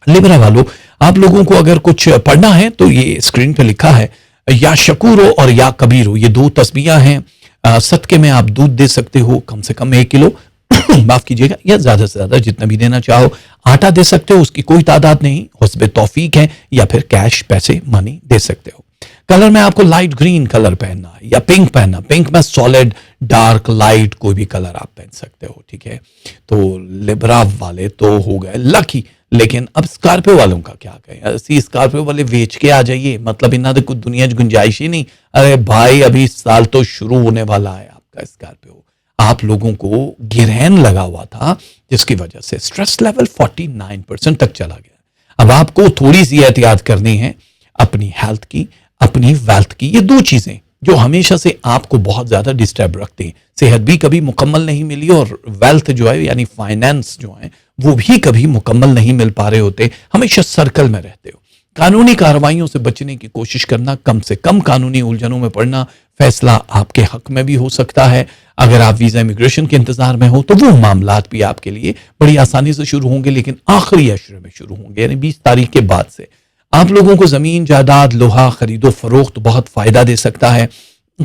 लिब्रा वालों, आप लोगों को अगर कुछ पढ़ना है तो ये स्क्रीन पे लिखा है, या शकूर हो और या कबीर हो, ये 2 तस्बीहां हैं। सदके में आप दूध दे सकते हो, कम से कम 1 किलो माफ कीजिएगा, या ज्यादा से ज्यादा जितना भी देना चाहो। आटा दे सकते हो, उसकी कोई तादाद नहीं, हुस्बे तौफीक है, या फिर कैश, पैसे, मनी दे सकते हो। कलर में आपको लाइट ग्रीन कलर पहनना है या पिंक पहनना। पिंक में सॉलिड, डार्क, लाइट कोई भी कलर आप पहन सकते हो, ठीक है। तो लिब्रा वाले तो हो गए लकी, लेकिन अब स्कॉर्पियो वालों का क्या कहें? ऐसी स्कॉर्पियो वाले बेच के आ जाइए, मतलब इन्ना तो कुछ दुनिया गुंजाइश ही नहीं। अरे भाई, अभी साल तो शुरू होने वाला है आपका। स्कॉर्पियो आप लोगों को गिरहन लगा हुआ था, जिसकी वजह से स्ट्रेस लेवल 49% तक चला गया। अब आपको थोड़ी सी एहतियात करनी है अपनी हेल्थ की, अपनी वेल्थ की। ये 2 चीजें जो हमेशा से आपको बहुत ज्यादा डिस्टर्ब रखते हैं। सेहत भी कभी मुकम्मल नहीं मिली, और वेल्थ जो है यानी फाइनेंस जो है वो भी कभी मुकम्मल नहीं मिल पा रहे होते। हमेशा सर्कल में रहते हो। कानूनी कार्रवाइयों से बचने की कोशिश करना, कम से कम कानूनी उलझनों में पड़ना। फैसला आपके हक में भी हो सकता है। अगर आप वीजा इमिग्रेशन के इंतजार में हो तो वो मामलात भी आपके लिए बड़ी आसानी से शुरू होंगे, लेकिन आखिरी अशरे में शुरू होंगे, यानी 20 तारीख के बाद से। आप लोगों को जमीन जायदाद, लोहा खरीदो फरोख्त बहुत फायदा दे सकता है।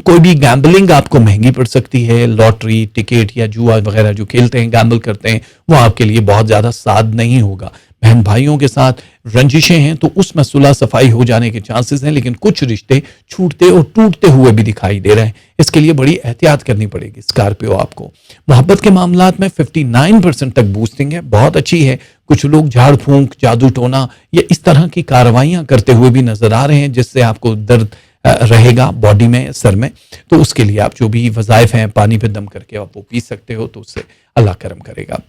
कोई भी गैम्बलिंग आपको महंगी पड़ सकती है। लॉटरी, टिकट या जुआ वगैरह जो खेलते हैं, गैम्बल करते हैं, वो आपके लिए बहुत ज्यादा साध नहीं होगा। बहन भाइयों के साथ रंजिशें हैं तो उसमें सुलह सफाई हो जाने के चांसेस हैं, लेकिन कुछ रिश्ते छूटते और टूटते हुए भी दिखाई दे रहे हैं। इसके लिए बड़ी एहतियात करनी पड़ेगी स्कॉर्पियो आपको। मोहब्बत के मामलात में 59% तक बूस्टिंग है, बहुत अच्छी है। कुछ लोग झाड़ फूंक, जादू टोना या इस तरह की कार्रवाइयां करते हुए भी नजर आ रहे हैं जिससे आपको दर्द रहेगा बॉडी में, सर में। तो उसके लिए आप जो भी वज़ाइफ हैं, पानी पे दम करके आप वो पी सकते हो, तो उससे अल्लाह करम करेगा।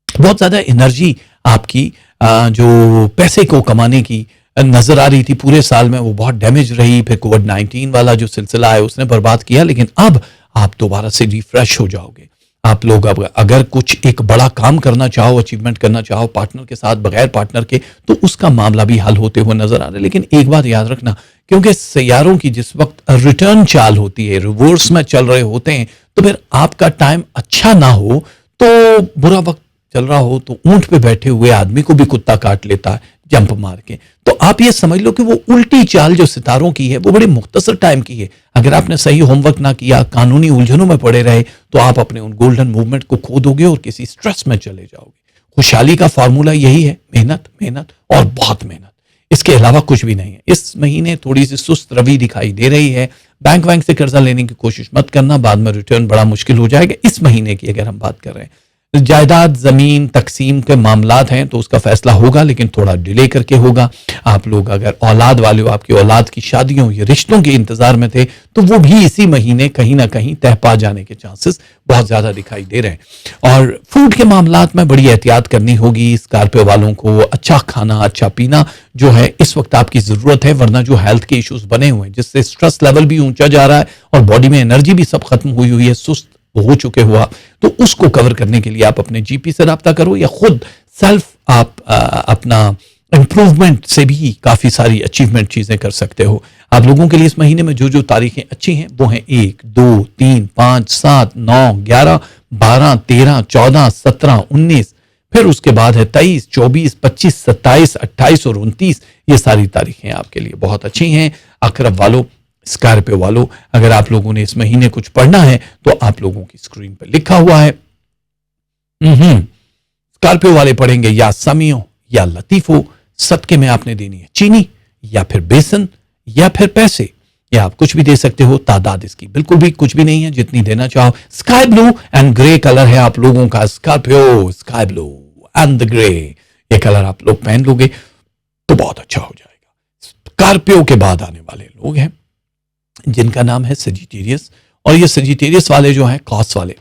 बहुत ज़्यादा एनर्जी आपकी जो पैसे को कमाने की नजर आ रही थी पूरे साल में, वो बहुत डैमेज रही। फिर कोविड-19 वाला जो सिलसिला है उसने बर्बाद किया, लेकिन अब आप दोबारा से रिफ्रेश हो जाओगे। आप लोग अब अगर कुछ एक बड़ा काम करना चाहो, अचीवमेंट करना चाहो पार्टनर के साथ, बगैर पार्टनर के, तो उसका मामला भी हल होते हुए नजर आ रहा है। लेकिन एक बात याद रखना, क्योंकि सैयारों की जिस वक्त रिटर्न चाल होती है, रिवर्स में चल रहे होते हैं, तो फिर आपका टाइम अच्छा ना हो तो बुरा वक्त चल रहा हो तो ऊंट पे बैठे हुए आदमी को भी कुत्ता काट लेता है जंप मार के। तो आप ये समझ लो कि वो उल्टी चाल जो सितारों की है वो बड़े मुख्तसर टाइम की है। अगर आपने सही होमवर्क ना किया, कानूनी उलझनों में पड़े रहे, तो आप अपने उन गोल्डन मूवमेंट को खो दोगे और किसी स्ट्रेस में चले जाओगे। खुशहाली का फॉर्मूला यही है, मेहनत, मेहनत और बहुत मेहनत। इसके अलावा कुछ भी नहीं है। इस महीने थोड़ी सी सुस्त रवि दिखाई दे रही है। बैंक वैंक से कर्जा लेने की कोशिश मत करना, बाद में रिटर्न बड़ा मुश्किल हो जाएगा। इस महीने की अगर हम बात कर रहे हैं, जायदाद जमीन तकसीम के मामलात हैं तो उसका फैसला होगा, लेकिन थोड़ा डिले करके होगा। आप लोग अगर औलाद वाले हो, आपकी औलाद की शादियों या रिश्तों के इंतजार में थे, तो वो भी इसी महीने कहीं ना कहीं तह पा जाने के चांसेस बहुत ज्यादा दिखाई दे रहे हैं। और फूड के मामलात में बड़ी एहतियात करनी होगी। स्कॉर्पियो वालों को अच्छा खाना, अच्छा पीना जो है इस वक्त आपकी जरूरत है, वरना जो हेल्थ के इश्यूज बने हुए हैं जिससे स्ट्रेस लेवल भी ऊंचा जा रहा है और बॉडी में एनर्जी भी सब खत्म हुई हुई है, सुस्त हो चुके हुआ, तो उसको कवर करने के लिए आप अपने जीपी से रब्ता करो या खुद सेल्फ आप अपना इंप्रूवमेंट से भी काफी सारी अचीवमेंट चीजें कर सकते हो। आप लोगों के लिए इस महीने में जो जो तारीखें अच्छी हैं वो हैं 1, 2, 3, 5, 7, 9, 11, 12, 13, 14, 17, 19, फिर उसके बाद है 23, 24, 25, 27, 28 और 29। ये सारी तारीखें आपके लिए बहुत अच्छी हैं। अकरब वालों, स्कॉर्पियो वालों, अगर आप लोगों ने इस महीने कुछ पढ़ना है तो आप लोगों की स्क्रीन पर लिखा हुआ है। स्कॉर्पियो वाले पढ़ेंगे या समियो या लतीफो, सदके में आपने देनी है चीनी या फिर बेसन या फिर पैसे, या आप कुछ भी दे सकते हो। तादाद इसकी बिल्कुल भी कुछ भी नहीं है, जितनी देना चाहो। Sky blue and grey colour है आप लोगों का। Scorpio, sky blue and the grey, ये कलर आप लोग पहन लोगे तो बहुत अच्छा हो जाएगा। स्कॉर्पियो के बाद आने वाले लोग हैं जिनका नाम है सजिटेरियस, और ये सजिटेरियस वाले जो हैं, कॉस वाले,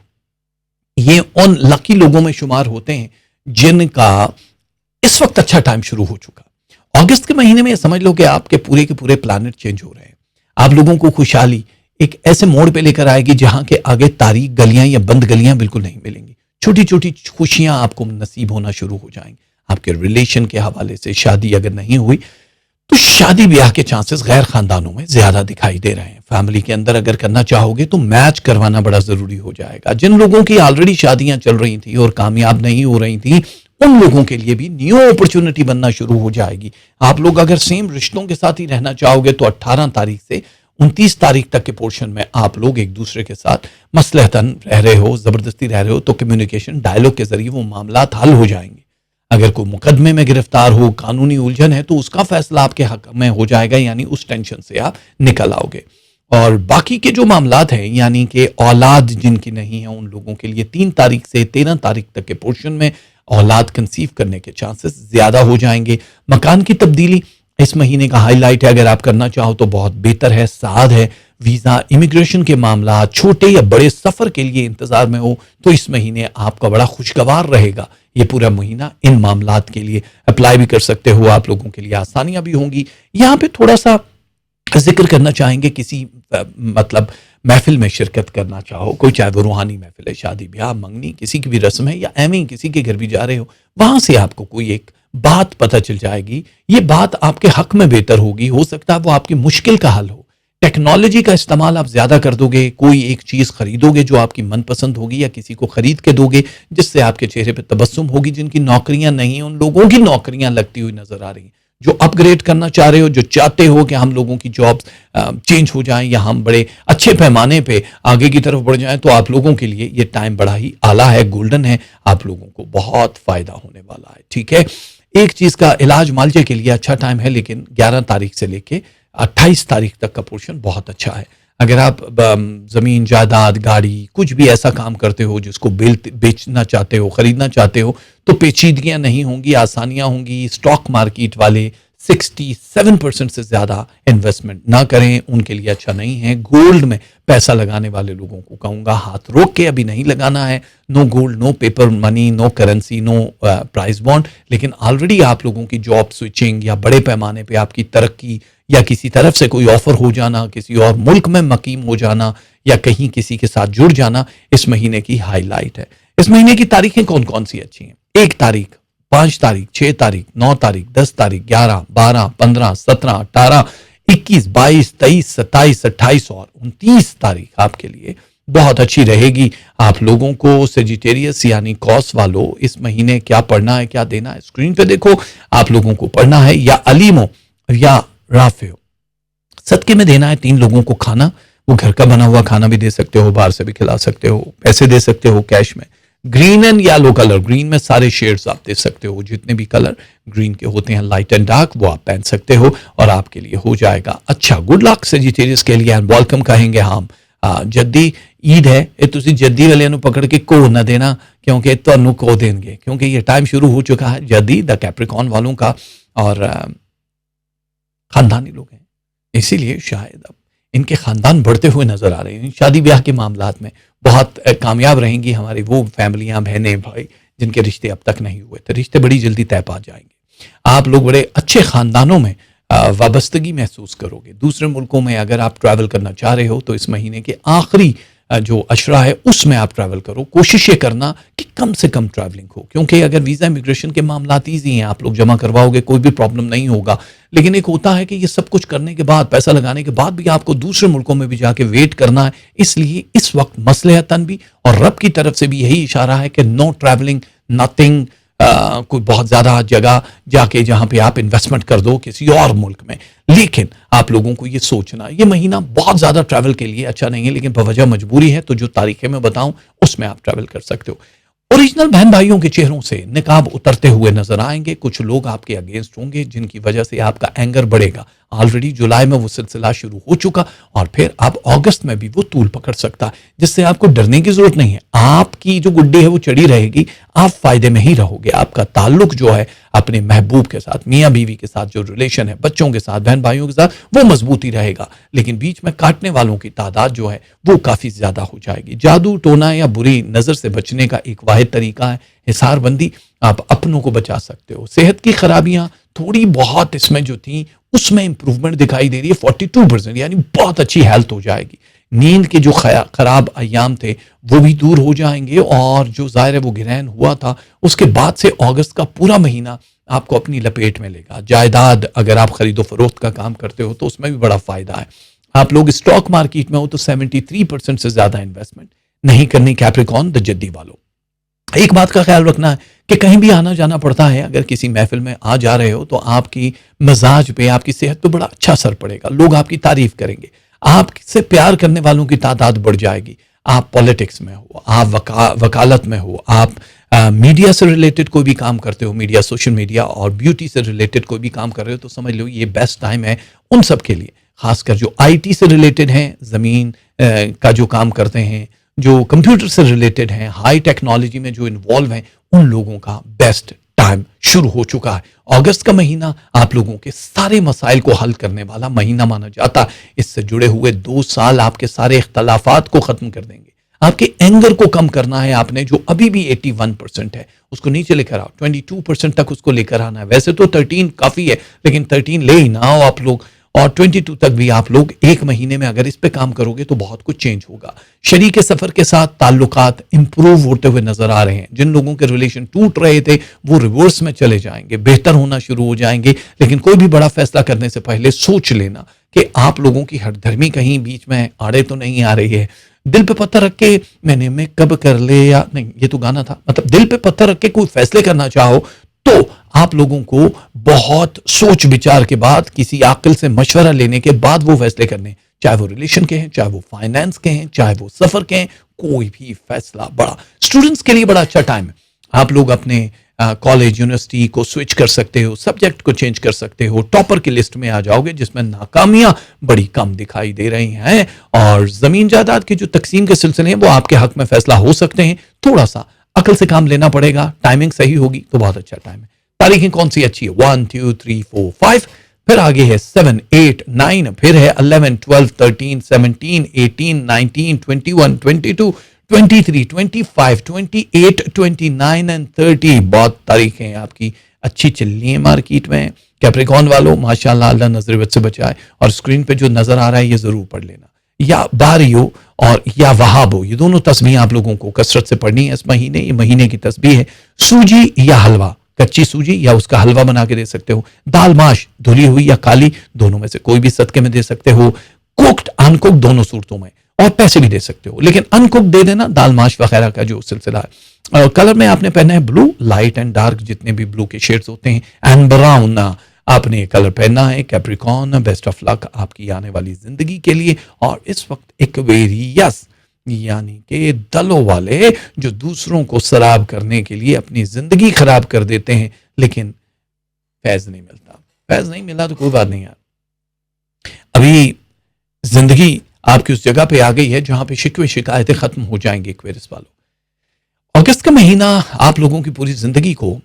ये उन लकी लोगों में शुमार होते हैं जिनका इस वक्त अच्छा टाइम शुरू हो चुका। अगस्त के महीने में ये समझ लो कि आपके पूरे के पूरे प्लानिट चेंज हो रहे हैं। आप लोगों को खुशहाली एक ऐसे मोड़ पे लेकर आएगी जहां के आगे तारीख गलियां या बंद गलियां बिल्कुल नहीं मिलेंगी। छोटी छोटी खुशियां आपको नसीब होना शुरू हो जाएंगी। आपके रिलेशन के हवाले से शादी अगर नहीं हुई तो शादी ब्याह के चांसेस गैर खानदानों में ज्यादा दिखाई दे रहे हैं। फैमिली के अंदर अगर करना चाहोगे तो मैच करवाना बड़ा जरूरी हो जाएगा। जिन लोगों की ऑलरेडी शादियां चल रही थी और कामयाब नहीं हो रही थी, उन लोगों के लिए भी न्यू अपॉर्चुनिटी बनना शुरू हो जाएगी। आप लोग अगर सेम रिश्तों के साथ ही रहना चाहोगे तो 18 तारीख से 29 तारीख तक के पोर्शन में आप लोग एक दूसरे के साथ मसलहतन रह रहे हो, जबरदस्ती रह रहे हो, तो कम्युनिकेशन डायलॉग के जरिए वो मामला हल हो जाएंगे। अगर कोई मुकदमे में गिरफ्तार हो, कानूनी उलझन है, तो उसका फैसला आपके हक में हो जाएगा, यानी उस टेंशन से आप निकल आओगे। और बाकी के जो मामलात हैं, यानी कि औलाद जिनकी नहीं है, उन लोगों के लिए 3 तारीख से 13 तारीख तक के पोर्शन में औलाद कंसीव करने के चांसेस ज्यादा हो जाएंगे। मकान की तब्दीली इस महीने का हाईलाइट है, अगर आप करना चाहो तो बहुत बेहतर है, साद है। वीजा, इमिग्रेशन के मामला, छोटे या बड़े सफर के लिए इंतजार में हो तो इस महीने आपका बड़ा खुशगवार रहेगा। ये पूरा महीना इन मामलात के लिए अप्लाई भी कर सकते हो। आप लोगों के लिए आसानियां भी होंगी। यहाँ पे थोड़ा सा जिक्र करना चाहेंगे, किसी मतलब महफिल में शिरकत करना चाहो, कोई चाहे वो रूहानी महफिल है, शादी ब्याह, मंगनी, किसी की भी रस्म है, या एवं ही किसी के घर भी जा रहे हो, वहां से आपको कोई एक बात पता चल जाएगी। ये बात आपके हक में बेहतर होगी। हो सकता है वो आपकी मुश्किल का हल हो। टेक्नोलॉजी का इस्तेमाल आप ज्यादा कर दोगे, कोई एक चीज खरीदोगे जो आपकी मनपसंद होगी, या किसी को खरीद के दोगे जिससे आपके चेहरे पे तबस्सुम होगी। जिनकी नौकरियां नहीं है उन लोगों की नौकरियां लगती हुई नजर आ रही हैं। जो अपग्रेड करना चाह रहे हो, जो चाहते हो कि हम लोगों की जॉब्स चेंज हो जाएं या हम बड़े अच्छे पैमाने पे आगे की तरफ बढ़ जाएं, तो आप लोगों के लिए ये टाइम बड़ा ही आला है, गोल्डन है। आप लोगों को बहुत फायदा होने वाला है। ठीक है, एक चीज का इलाज मालजे के लिए अच्छा टाइम है, लेकिन 11 तारीख से लेके 28 तारीख तक का पोर्शन बहुत अच्छा है। अगर आप जमीन जायदाद गाड़ी कुछ भी ऐसा काम करते हो जिसको बेचना चाहते हो, खरीदना चाहते हो, तो पेचीदगियां नहीं होंगी, आसानियां होंगी। स्टॉक मार्केट वाले 67% से ज्यादा इन्वेस्टमेंट ना करें, उनके लिए अच्छा नहीं है। गोल्ड में पैसा लगाने वाले लोगों को कहूंगा हाथ रोक के अभी नहीं लगाना है। No gold, no paper money, no currency, no price bond. लेकिन ऑलरेडी आप लोगों की जॉब स्विचिंग या बड़े पैमाने पे आपकी तरक्की या किसी तरफ से कोई ऑफर हो जाना, किसी और मुल्क में मकीम हो जाना या कहीं किसी के साथ जुड़ जाना इस महीने की हाईलाइट है। इस महीने की तारीखें कौन कौन सी अच्छी हैं? 1 तारीख, 5 तारीख, 6 तारीख, 9 तारीख, 10 तारीख, 11, 12, 15, 17, 18, 21, 22, 23, 27, 28 और 29 तारीख आपके लिए बहुत अच्छी रहेगी। आप लोगों को सेजिटेरियस यानी कॉस वालों इस महीने क्या पढ़ना है, क्या देना है, स्क्रीन पे देखो। आप लोगों को पढ़ना है या अलीमो या राफेओ, सदके में देना है 3 लोगों को खाना। वो घर का बना हुआ खाना भी दे सकते हो, बाहर से भी खिला सकते हो, पैसे दे सकते हो कैश में। Green and yellow colour, green में सारे शेड्स आप दे सकते हो, जितने भी कलर ग्रीन के होते हैं लाइट एंड डार्क, वो आप पहन सकते हो और आपके लिए हो जाएगा अच्छा। गुड लक सेजिटेरियस के लिए एंड वेलकम कहेंगे हम। जद्दी ईद है, ये तुसी जद्दी वाले नु पकड़ के को ना देना, क्योंकि तुहानू को देंगे, क्योंकि ये टाइम शुरू हो चुका है जद्दी द कैप्रिकॉर्न वालों का, और खानदानी लोग हैं, इसीलिए शायद अब इनके खानदान बढ़ते हुए नजर आ रहे हैं। शादी ब्याह के मामलात में बहुत कामयाब रहेंगी हमारी वो फैमिलियां, बहनें, भाई जिनके रिश्ते अब तक नहीं हुए थे। रिश्ते बड़ी जल्दी तय पा जाएंगे। आप लोग बड़े अच्छे खानदानों में वाबस्तगी महसूस करोगे। दूसरे मुल्कों में अगर आप ट्रैवल करना चाह रहे हो तो इस महीने के आखिरी जो अशरा है उसमें आप ट्रैवल करो। कोशिश ये करना कि कम से कम ट्रैवलिंग हो, क्योंकि अगर वीज़ा इमिग्रेशन के मामलात ईजी हैं, आप लोग जमा करवाओगे, कोई भी प्रॉब्लम नहीं होगा। लेकिन एक होता है कि ये सब कुछ करने के बाद, पैसा लगाने के बाद भी आपको दूसरे मुल्कों में भी जाके वेट करना है। इसलिए इस वक्त मसलहतन भी और रब की तरफ से भी यही इशारा है कि नो ट्रैवलिंग, नथिंग, कोई बहुत ज्यादा जगह जाके जहां पे आप इन्वेस्टमेंट कर दो किसी और मुल्क में। लेकिन आप लोगों को ये सोचना, ये महीना बहुत ज्यादा ट्रैवल के लिए अच्छा नहीं है, लेकिन बवजह मजबूरी है तो जो तारीखें मैं बताऊं उसमें आप ट्रैवल कर सकते हो। ओरिजिनल बहन भाइयों के चेहरों से निकाब उतरते हुए नजर आएंगे। कुछ लोग आपके अगेंस्ट होंगे जिनकी वजह से आपका एंगर बढ़ेगा। ऑलरेडी जुलाई में वो सिलसिला शुरू हो चुका और फिर अब अगस्त में भी वो तूल पकड़ सकता है, जिससे आपको डरने की जरूरत नहीं है। आपकी जो गुड्डी है वो चढ़ी रहेगी, आप फायदे में ही रहोगे। आपका ताल्लुक जो है अपने महबूब के साथ, मियाँ बीवी के साथ जो रिलेशन है, बच्चों के साथ, बहन भाइयों के साथ, वो मजबूती रहेगा। लेकिन बीच में काटने वालों की तादाद जो है वो काफी ज्यादा हो जाएगी। जादू टोना या बुरी नजर से बचने का एक वाहिद तरीका है हिसारबंदी। आप अपनों को बचा सकते हो। सेहत की खराबियां थोड़ी बहुत इसमें जो थी उसमें इंप्रूवमेंट दिखाई दे रही है, 42%, यानी बहुत अच्छी हेल्थ हो जाएगी। नींद के जो खराब अयाम थे वो भी दूर हो जाएंगे और जो जाहिर है वो गिरहन हुआ था उसके बाद से अगस्त का पूरा महीना आपको अपनी लपेट में लेगा। जायदाद अगर आप खरीदो फरोख्त का काम करते हो तो उसमें भी बड़ा फायदा है। आप लोग स्टॉक मार्केट में हो तो 73% से ज्यादा इन्वेस्टमेंट नहीं करनी कैप्रिकॉर्न द जद्दी वालों। एक बात का ख्याल रखना है कि कहीं भी आना जाना पड़ता है, अगर किसी महफिल में आ जा रहे हो तो आपकी मिजाज पे, आपकी सेहत पे बड़ा अच्छा असर पड़ेगा। लोग आपकी तारीफ करेंगे, आपसे प्यार करने वालों की तादाद बढ़ जाएगी। आप पॉलिटिक्स में हो, आप वकालत में हो, आप मीडिया से रिलेटेड कोई भी काम करते हो, मीडिया, सोशल मीडिया और ब्यूटी से रिलेटेड कोई भी काम कर रहे हो, तो समझ लो ये बेस्ट टाइम है उन सब के लिए। खासकर जो आईटी से रिलेटेड हैं, जमीन का जो काम करते हैं, जो कंप्यूटर से रिलेटेड हैं, हाई टेक्नोलॉजी में जो इन्वॉल्व हैं, उन लोगों का बेस्ट टाइम शुरू हो चुका है। अगस्त का महीना आप लोगों के सारे मसाइल को हल करने वाला महीना माना जाता है। इससे जुड़े हुए 2 साल आपके सारे इख्तलाफात को खत्म कर देंगे। आपके एंगर को कम करना है आपने, जो अभी भी 81% है उसको नीचे लेकर आओ, 22% तक उसको लेकर आना है। वैसे तो 13 काफी है, लेकिन 13 ले ही ना आओ आप लोग, और 22 तक भी आप लोग एक महीने में अगर इस पे काम करोगे तो बहुत कुछ चेंज होगा। शरीक सफर के साथ ताल्लुकात इंप्रूव होते हुए नजर आ रहे हैं। जिन लोगों के रिलेशन टूट रहे थे वो रिवर्स में चले जाएंगे, बेहतर होना शुरू हो जाएंगे। लेकिन कोई भी बड़ा फैसला करने से पहले सोच लेना कि आप लोगों की हठधर्मी कहीं बीच में आड़े तो नहीं आ रही है। दिल पे पत्थर रख के मैंने मैं कब कर ले या नहीं, ये तो गाना था, मतलब दिल पे पत्थर रख के कोई फैसले करना चाहो तो आप लोगों को बहुत सोच विचार के बाद, किसी आकिल से मशवरा लेने के बाद वो फैसले करने, चाहे वो रिलेशन के हैं, चाहे वो फाइनेंस के हैं, चाहे वो सफर के हैं, कोई भी फैसला बड़ा। स्टूडेंट्स के लिए बड़ा अच्छा टाइम है। आप लोग अपने कॉलेज यूनिवर्सिटी को स्विच कर सकते हो, सब्जेक्ट को चेंज कर सकते हो, टॉपर की लिस्ट में आ जाओगे, जिसमें नाकामियां बड़ी कम दिखाई दे रही हैं। और जमीन जायदाद की जो तकसीम के सिलसिले हैं वो आपके हक में फैसला हो सकते हैं। थोड़ा सा अकल से काम लेना पड़ेगा, टाइमिंग सही होगी तो बहुत अच्छा टाइम है। तारीखें कौन सी अच्छी है? 1 2 3 4 5, फिर आगे है 7 8 9, फिर है 11 12 13 17 18 19 21 22 23 25 28 29 एंड 30। बहुत तारीखें आपकी अच्छी चल रही है मार्केट में। कैप्रिकॉर्न वालों माशाल्लाह, अल्लाह नजर से बचाए। और स्क्रीन पे जो नजर आ रहा है ये जरूर पढ़ लेना, या बारियो और या वहाबो, ये दोनों तस्बीह आप लोगों को कसरत से पढ़नी है इस महीने। ये महीने की तस्बीह है सूजी या हलवा, कच्ची सूजी या उसका हलवा बना के दे सकते हो। दाल माश धुली हुई या काली, दोनों में से कोई भी सदके में दे सकते हो। कुक्ड अनकुक्ड दोनों सूरतों में, और पैसे भी दे सकते हो, लेकिन अनकुक्ड दे देना दाल माश वगैरह का जो सिलसिला है। और कलर में आपने पहना है ब्लू, लाइट एंड डार्क जितने भी ब्लू के शेड्स होते हैं, एंड ब्राउन आपने ये कलर पहनना है। कैप्रिकॉर्न, बेस्ट ऑफ लक आपकी आने वाली जिंदगी के लिए। और इस वक्त एक्वेरियस यानी कि दलों वाले जो दूसरों को सराब करने के लिए अपनी जिंदगी खराब कर देते हैं, लेकिन फैज नहीं मिलता। फैज नहीं मिला तो कोई बात नहीं यार, अभी जिंदगी आपकी उस जगह पे आ गई है जहां पे शिकवे शिकायतें खत्म हो जाएंगी। एक्वेरियस वालों, अगस्त का महीना आप लोगों की पूरी जिंदगी को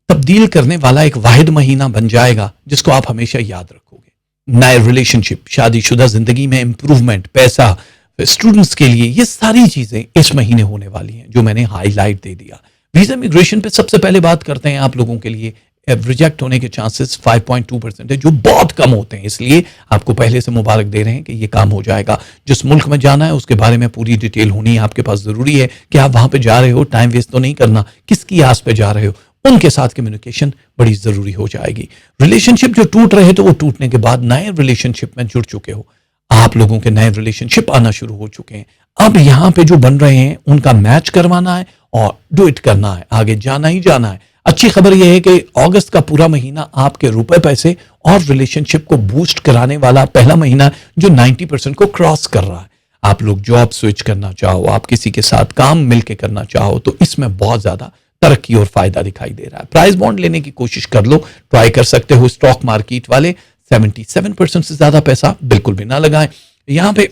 तब्दील करने वाला एक वाहिद महीना बन जाएगा जिसको आप हमेशा याद रखोगे। नए रिलेशनशिप, शादीशुदा जिंदगी में इंप्रूवमेंट, पैसा, स्टूडेंट्स के लिए ये सारी चीजें इस महीने होने वाली हैं जो मैंने हाईलाइट दे दिया। वीजा इमिग्रेशन पे सबसे पहले बात करते हैं। आप लोगों के लिए रिजेक्ट होने के चांसेस 5.2% है, जो बहुत कम होते हैं, इसलिए आपको पहले से मुबारक दे रहे हैं कि ये काम हो जाएगा। जिस मुल्क में जाना है उसके बारे में पूरी डिटेल होनी है आपके पास, जरूरी है कि आप वहां पे जा रहे हो, टाइम वेस्ट तो नहीं करना, किसकी आस पे जा रहे हो, उनके साथ कम्युनिकेशन बड़ी जरूरी हो जाएगी। रिलेशनशिप जो टूट रहे तो वो टूटने के बाद नए रिलेशनशिप में जुड़ चुके हो, आप लोगों के नए रिलेशनशिप आना शुरू हो चुके हैं। अब यहाँ पे जो बन रहे हैं उनका मैच करवाना है और डू इट करना है, आगे जाना ही जाना है। अच्छी खबर यह है कि अगस्त का पूरा महीना आपके रुपए पैसे और रिलेशनशिप को बूस्ट कराने वाला पहला महीना जो 90% को क्रॉस कर रहा है। आप लोग जॉब स्विच करना चाहो, आप किसी के साथ काम मिलके करना चाहो, तो इसमें बहुत ज्यादा तरक्की और फायदा दिखाई दे रहा है। प्राइस बॉन्ड लेने की कोशिश कर लो, ट्राई कर सकते हो। स्टॉक मार्केट वाले 77% से ज्यादा पैसा बिल्कुल भी ना लगाएं। यहाँ पे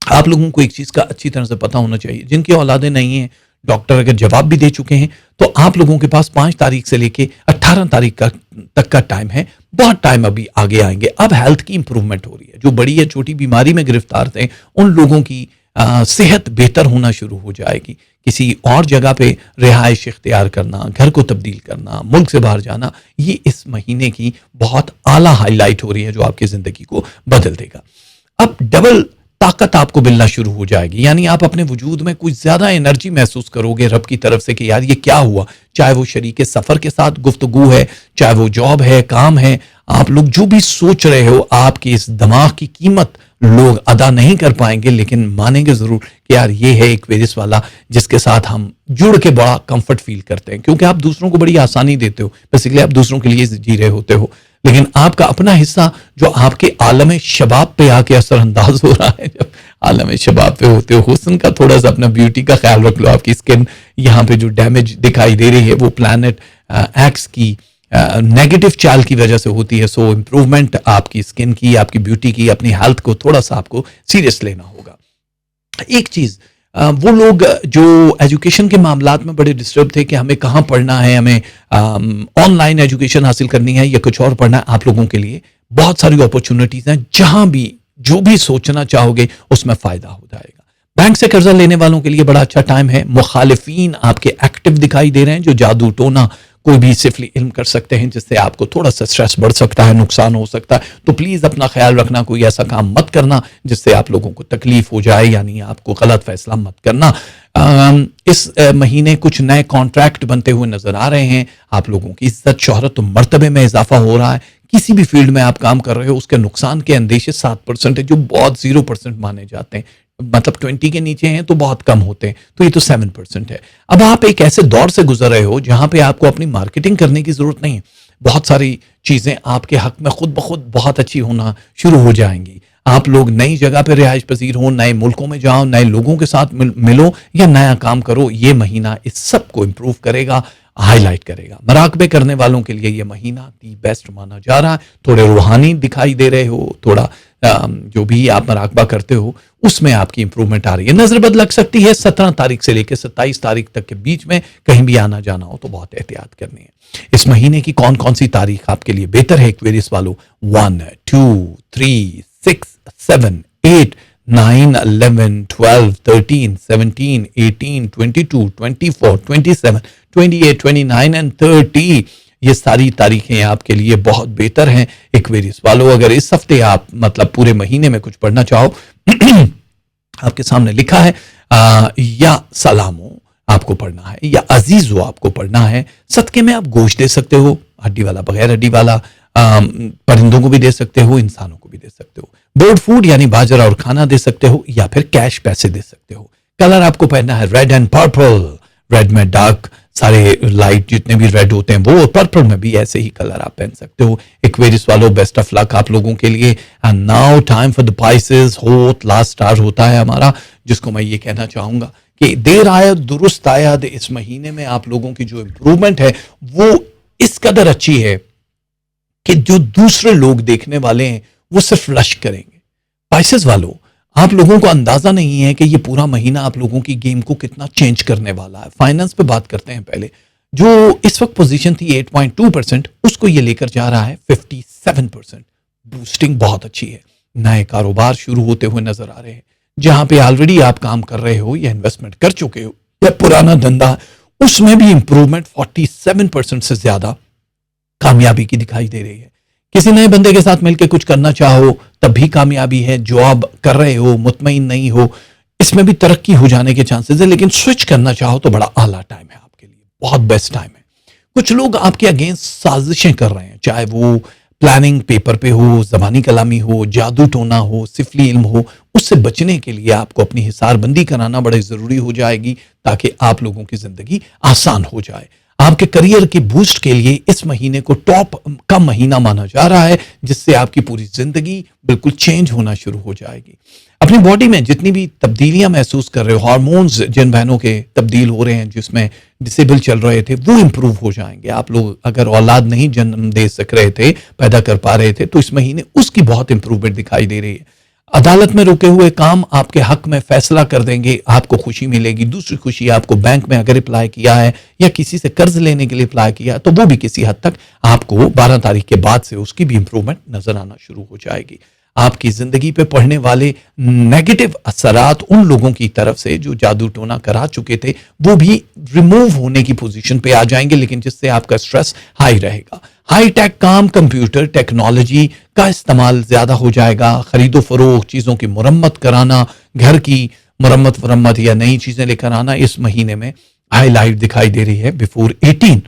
आप लोगों को एक चीज का अच्छी तरह से पता होना चाहिए, जिनकी औलादे नहीं है, डॉक्टर अगर जवाब भी दे चुके हैं, तो आप लोगों के पास 5 तारीख से लेके 18 तारीख तक का टाइम है। बहुत टाइम अभी आगे आएंगे। अब हेल्थ की इंप्रूवमेंट हो रही है। जो बड़ी या छोटी बीमारी में गिरफ्तार थे उन लोगों की सेहत बेहतर होना शुरू हो जाएगी। किसी और जगह पे रिहाइश इख्तियार करना, घर को तब्दील करना, मुल्क से बाहर जाना, ये इस महीने की बहुत आला हाईलाइट हो रही है जो आपकी जिंदगी को बदल देगा। अब डबल ताकत आपको मिलना शुरू हो जाएगी, यानी आप अपने वजूद में कुछ ज्यादा एनर्जी महसूस करोगे रब की तरफ से कि यार ये क्या हुआ। चाहे वो शरीके सफर के साथ गुफ्तगू है, चाहे वो जॉब है, काम है, आप लोग जो भी सोच रहे हो, आपके इस दिमाग की कीमत लोग अदा नहीं कर पाएंगे, लेकिन मानेंगे जरूर कि यार ये है एक्वेरियस वाला जिसके साथ हम जुड़ के बड़ा कंफर्ट फील करते हैं, क्योंकि आप दूसरों को बड़ी आसानी देते हो। बेसिकली आप दूसरों के लिए जी रहे होते हो, लेकिन आपका अपना हिस्सा जो आपके आलम शबाब पे आके असरअंदाज हो रहा है। जब आलम शबाब पे होते हो, हुस्न का थोड़ा सा अपना ब्यूटी का ख्याल रख लो। आपकी स्किन यहाँ पे जो डैमेज दिखाई दे रही है वो प्लैनेट एक्स की नेगेटिव चाल की वजह से होती है। सो इंप्रूवमेंट आपकी स्किन की, आपकी ब्यूटी की, अपनी हेल्थ को थोड़ा सा आपको सीरियस लेना होगा। एक चीज, वो लोग जो एजुकेशन के मामलात में बड़े डिस्टर्ब थे कि हमें कहाँ पढ़ना है, हमें ऑनलाइन एजुकेशन हासिल करनी है या कुछ और पढ़ना है, आप लोगों के लिए बहुत सारी अपॉर्चुनिटीज हैं। जहां भी जो भी सोचना चाहोगे उसमें फायदा हो जाएगा। बैंक से कर्जा लेने वालों के लिए बड़ा अच्छा टाइम है। मुखालिफिन आपके एक्टिव दिखाई दे रहे हैं, जो जादू टोना कोई भी सिफली इल्म कर सकते हैं जिससे आपको थोड़ा सा स्ट्रेस बढ़ सकता है, नुकसान हो सकता है। तो प्लीज अपना ख्याल रखना, कोई ऐसा काम मत करना जिससे आप लोगों को तकलीफ हो जाए, यानी आपको गलत फैसला मत करना। इस महीने कुछ नए कॉन्ट्रैक्ट बनते हुए नजर आ रहे हैं। आप लोगों की इज्जत, शोहरत और मर्तबे में इजाफा हो रहा है। किसी भी फील्ड में आप काम कर रहे हो उसके नुकसान के अंदेशे 7% है, जो बहुत 0% माने जाते हैं। मतलब 20 के नीचे हैं तो बहुत कम होते हैं, तो ये तो 7% है। अब आप एक ऐसे दौर से गुजर रहे हो जहां पे आपको अपनी मार्केटिंग करने की जरूरत नहीं है। बहुत सारी चीजें आपके हक में खुद ब खुद बहुत अच्छी होना शुरू हो जाएंगी। आप लोग नई जगह पे रिहाइश पजीर हो, नए मुल्कों में जाओ, नए लोगों के साथ मिलो या नया काम करो, ये महीना इस सब को इम्प्रूव करेगा। हाईलाइट करेगा। मराकबे करने वालों के लिए ये महीना दी बेस्ट माना जा रहा है। थोड़े रूहानी दिखाई दे रहे हो, थोड़ा जो भी आप मराकबा करते हो उसमें आपकी इंप्रूवमेंट आ रही है। नजर बद लग सकती है 17 तारीख से लेकर 27 तारीख तक के बीच में, कहीं भी आना जाना हो तो बहुत एहतियात करनी है। इस महीने की कौन कौन सी तारीख आपके लिए बेहतर है एक्वेरियस वालों? 1, 2, 3, 6, 7, 8, 9, 11, 12, 13, 17, 18, 22, 24, 27, 28, 29 एंड 30। ये सारी तारीखें आपके लिए बहुत बेहतर हैं एक्वेरियस वालों। अगर इस हफ्ते आप मतलब पूरे महीने में कुछ पढ़ना चाहो आपके सामने लिखा है या सलामो आपको पढ़ना है या अजीजो आपको पढ़ना है। सदके में आप गोश्त दे सकते हो, हड्डी वाला, बगैर हड्डी वाला, परिंदों को भी दे सकते हो, इंसानों को भी दे सकते हो। बर्ड फूड यानी बाजरा और खाना दे सकते हो या फिर कैश पैसे दे सकते हो। कलर आपको पहनना है रेड एंड पर्पल। रेड में डार्क सारे लाइट जितने भी रेड होते हैं वो, और पर्पल में भी ऐसे ही कलर आप पहन सकते हो। एक्वेरियस वालों बेस्ट ऑफ लक आप लोगों के लिए। And now time for the Pisces होत लास्ट स्टार होता है हमारा, जिसको मैं ये कहना चाहूंगा कि देर आया दुरुस्त आया। इस महीने में आप लोगों की जो इंप्रूवमेंट है वो इस कदर अच्छी है कि जो दूसरे लोग देखने वाले हैं वो सिर्फ रश करेंगे। पाइसेस वालों, आप लोगों को अंदाजा नहीं है कि ये पूरा महीना आप लोगों की गेम को कितना चेंज करने वाला है। फाइनेंस पे बात करते हैं पहले। जो इस वक्त पोजीशन थी 8.2%, उसको ये लेकर जा रहा है 57%। बूस्टिंग बहुत अच्छी है। नए कारोबार शुरू होते हुए नजर आ रहे हैं। जहां पे ऑलरेडी आप काम कर रहे हो या इन्वेस्टमेंट कर चुके हो या पुराना धंधा, उसमें भी इंप्रूवमेंट 47% से ज्यादा कामयाबी की दिखाई दे रही है। किसी नए बंदे के साथ मिलकर कुछ करना चाहो तब भी कामयाबी है। जॉब कर रहे हो, मुतमईन नहीं हो, इसमें भी तरक्की हो जाने के चांसेस है। लेकिन स्विच करना चाहो तो बड़ा आला टाइम है आपके लिए, बहुत बेस्ट टाइम है। कुछ लोग आपके अगेंस्ट साजिशें कर रहे हैं, चाहे वो प्लानिंग पेपर पे हो, जबानी कलामी हो, जादू टोना हो, सिफली इल्म हो। उससे बचने के लिए आपको अपनी हिसारबंदी कराना बड़े जरूरी हो जाएगी ताकि आप लोगों की जिंदगी आसान हो जाए। आपके करियर के बूस्ट के लिए इस महीने को टॉप का महीना माना जा रहा है, जिससे आपकी पूरी जिंदगी बिल्कुल चेंज होना शुरू हो जाएगी। अपनी बॉडी में जितनी भी तब्दीलियां महसूस कर रहे हो, हार्मोन्स जिन बहनों के तब्दील हो रहे हैं, जिसमें डिसेबल चल रहे थे, वो इंप्रूव हो जाएंगे। आप लोग अगर औलाद नहीं जन्म दे सक रहे थे, पैदा कर पा रहे थे, तो इस महीने उसकी बहुत इंप्रूवमेंट दिखाई दे रही है। अदालत में रुके हुए काम आपके हक में फैसला कर देंगे, आपको खुशी मिलेगी। दूसरी खुशी, आपको बैंक में अगर अप्लाई किया है या किसी से कर्ज लेने के लिए अप्लाई किया तो वो भी किसी हद तक आपको 12 तारीख के बाद से उसकी भी इंप्रूवमेंट नजर आना शुरू हो जाएगी। आपकी जिंदगी पे पड़ने वाले नेगेटिव असरात उन लोगों की तरफ से जो जादू टोना करा चुके थे वो भी रिमूव होने की पोजीशन पे आ जाएंगे, लेकिन जिससे आपका स्ट्रेस हाई रहेगा। हाई टेक काम, कंप्यूटर टेक्नोलॉजी का इस्तेमाल ज्यादा हो जाएगा। खरीदो फरोख्त, चीजों की मुरम्मत कराना, घर की मुरम्मत या नई चीजें लेकर आना इस महीने में हाईलाइट दिखाई दे रही है बिफोर 18।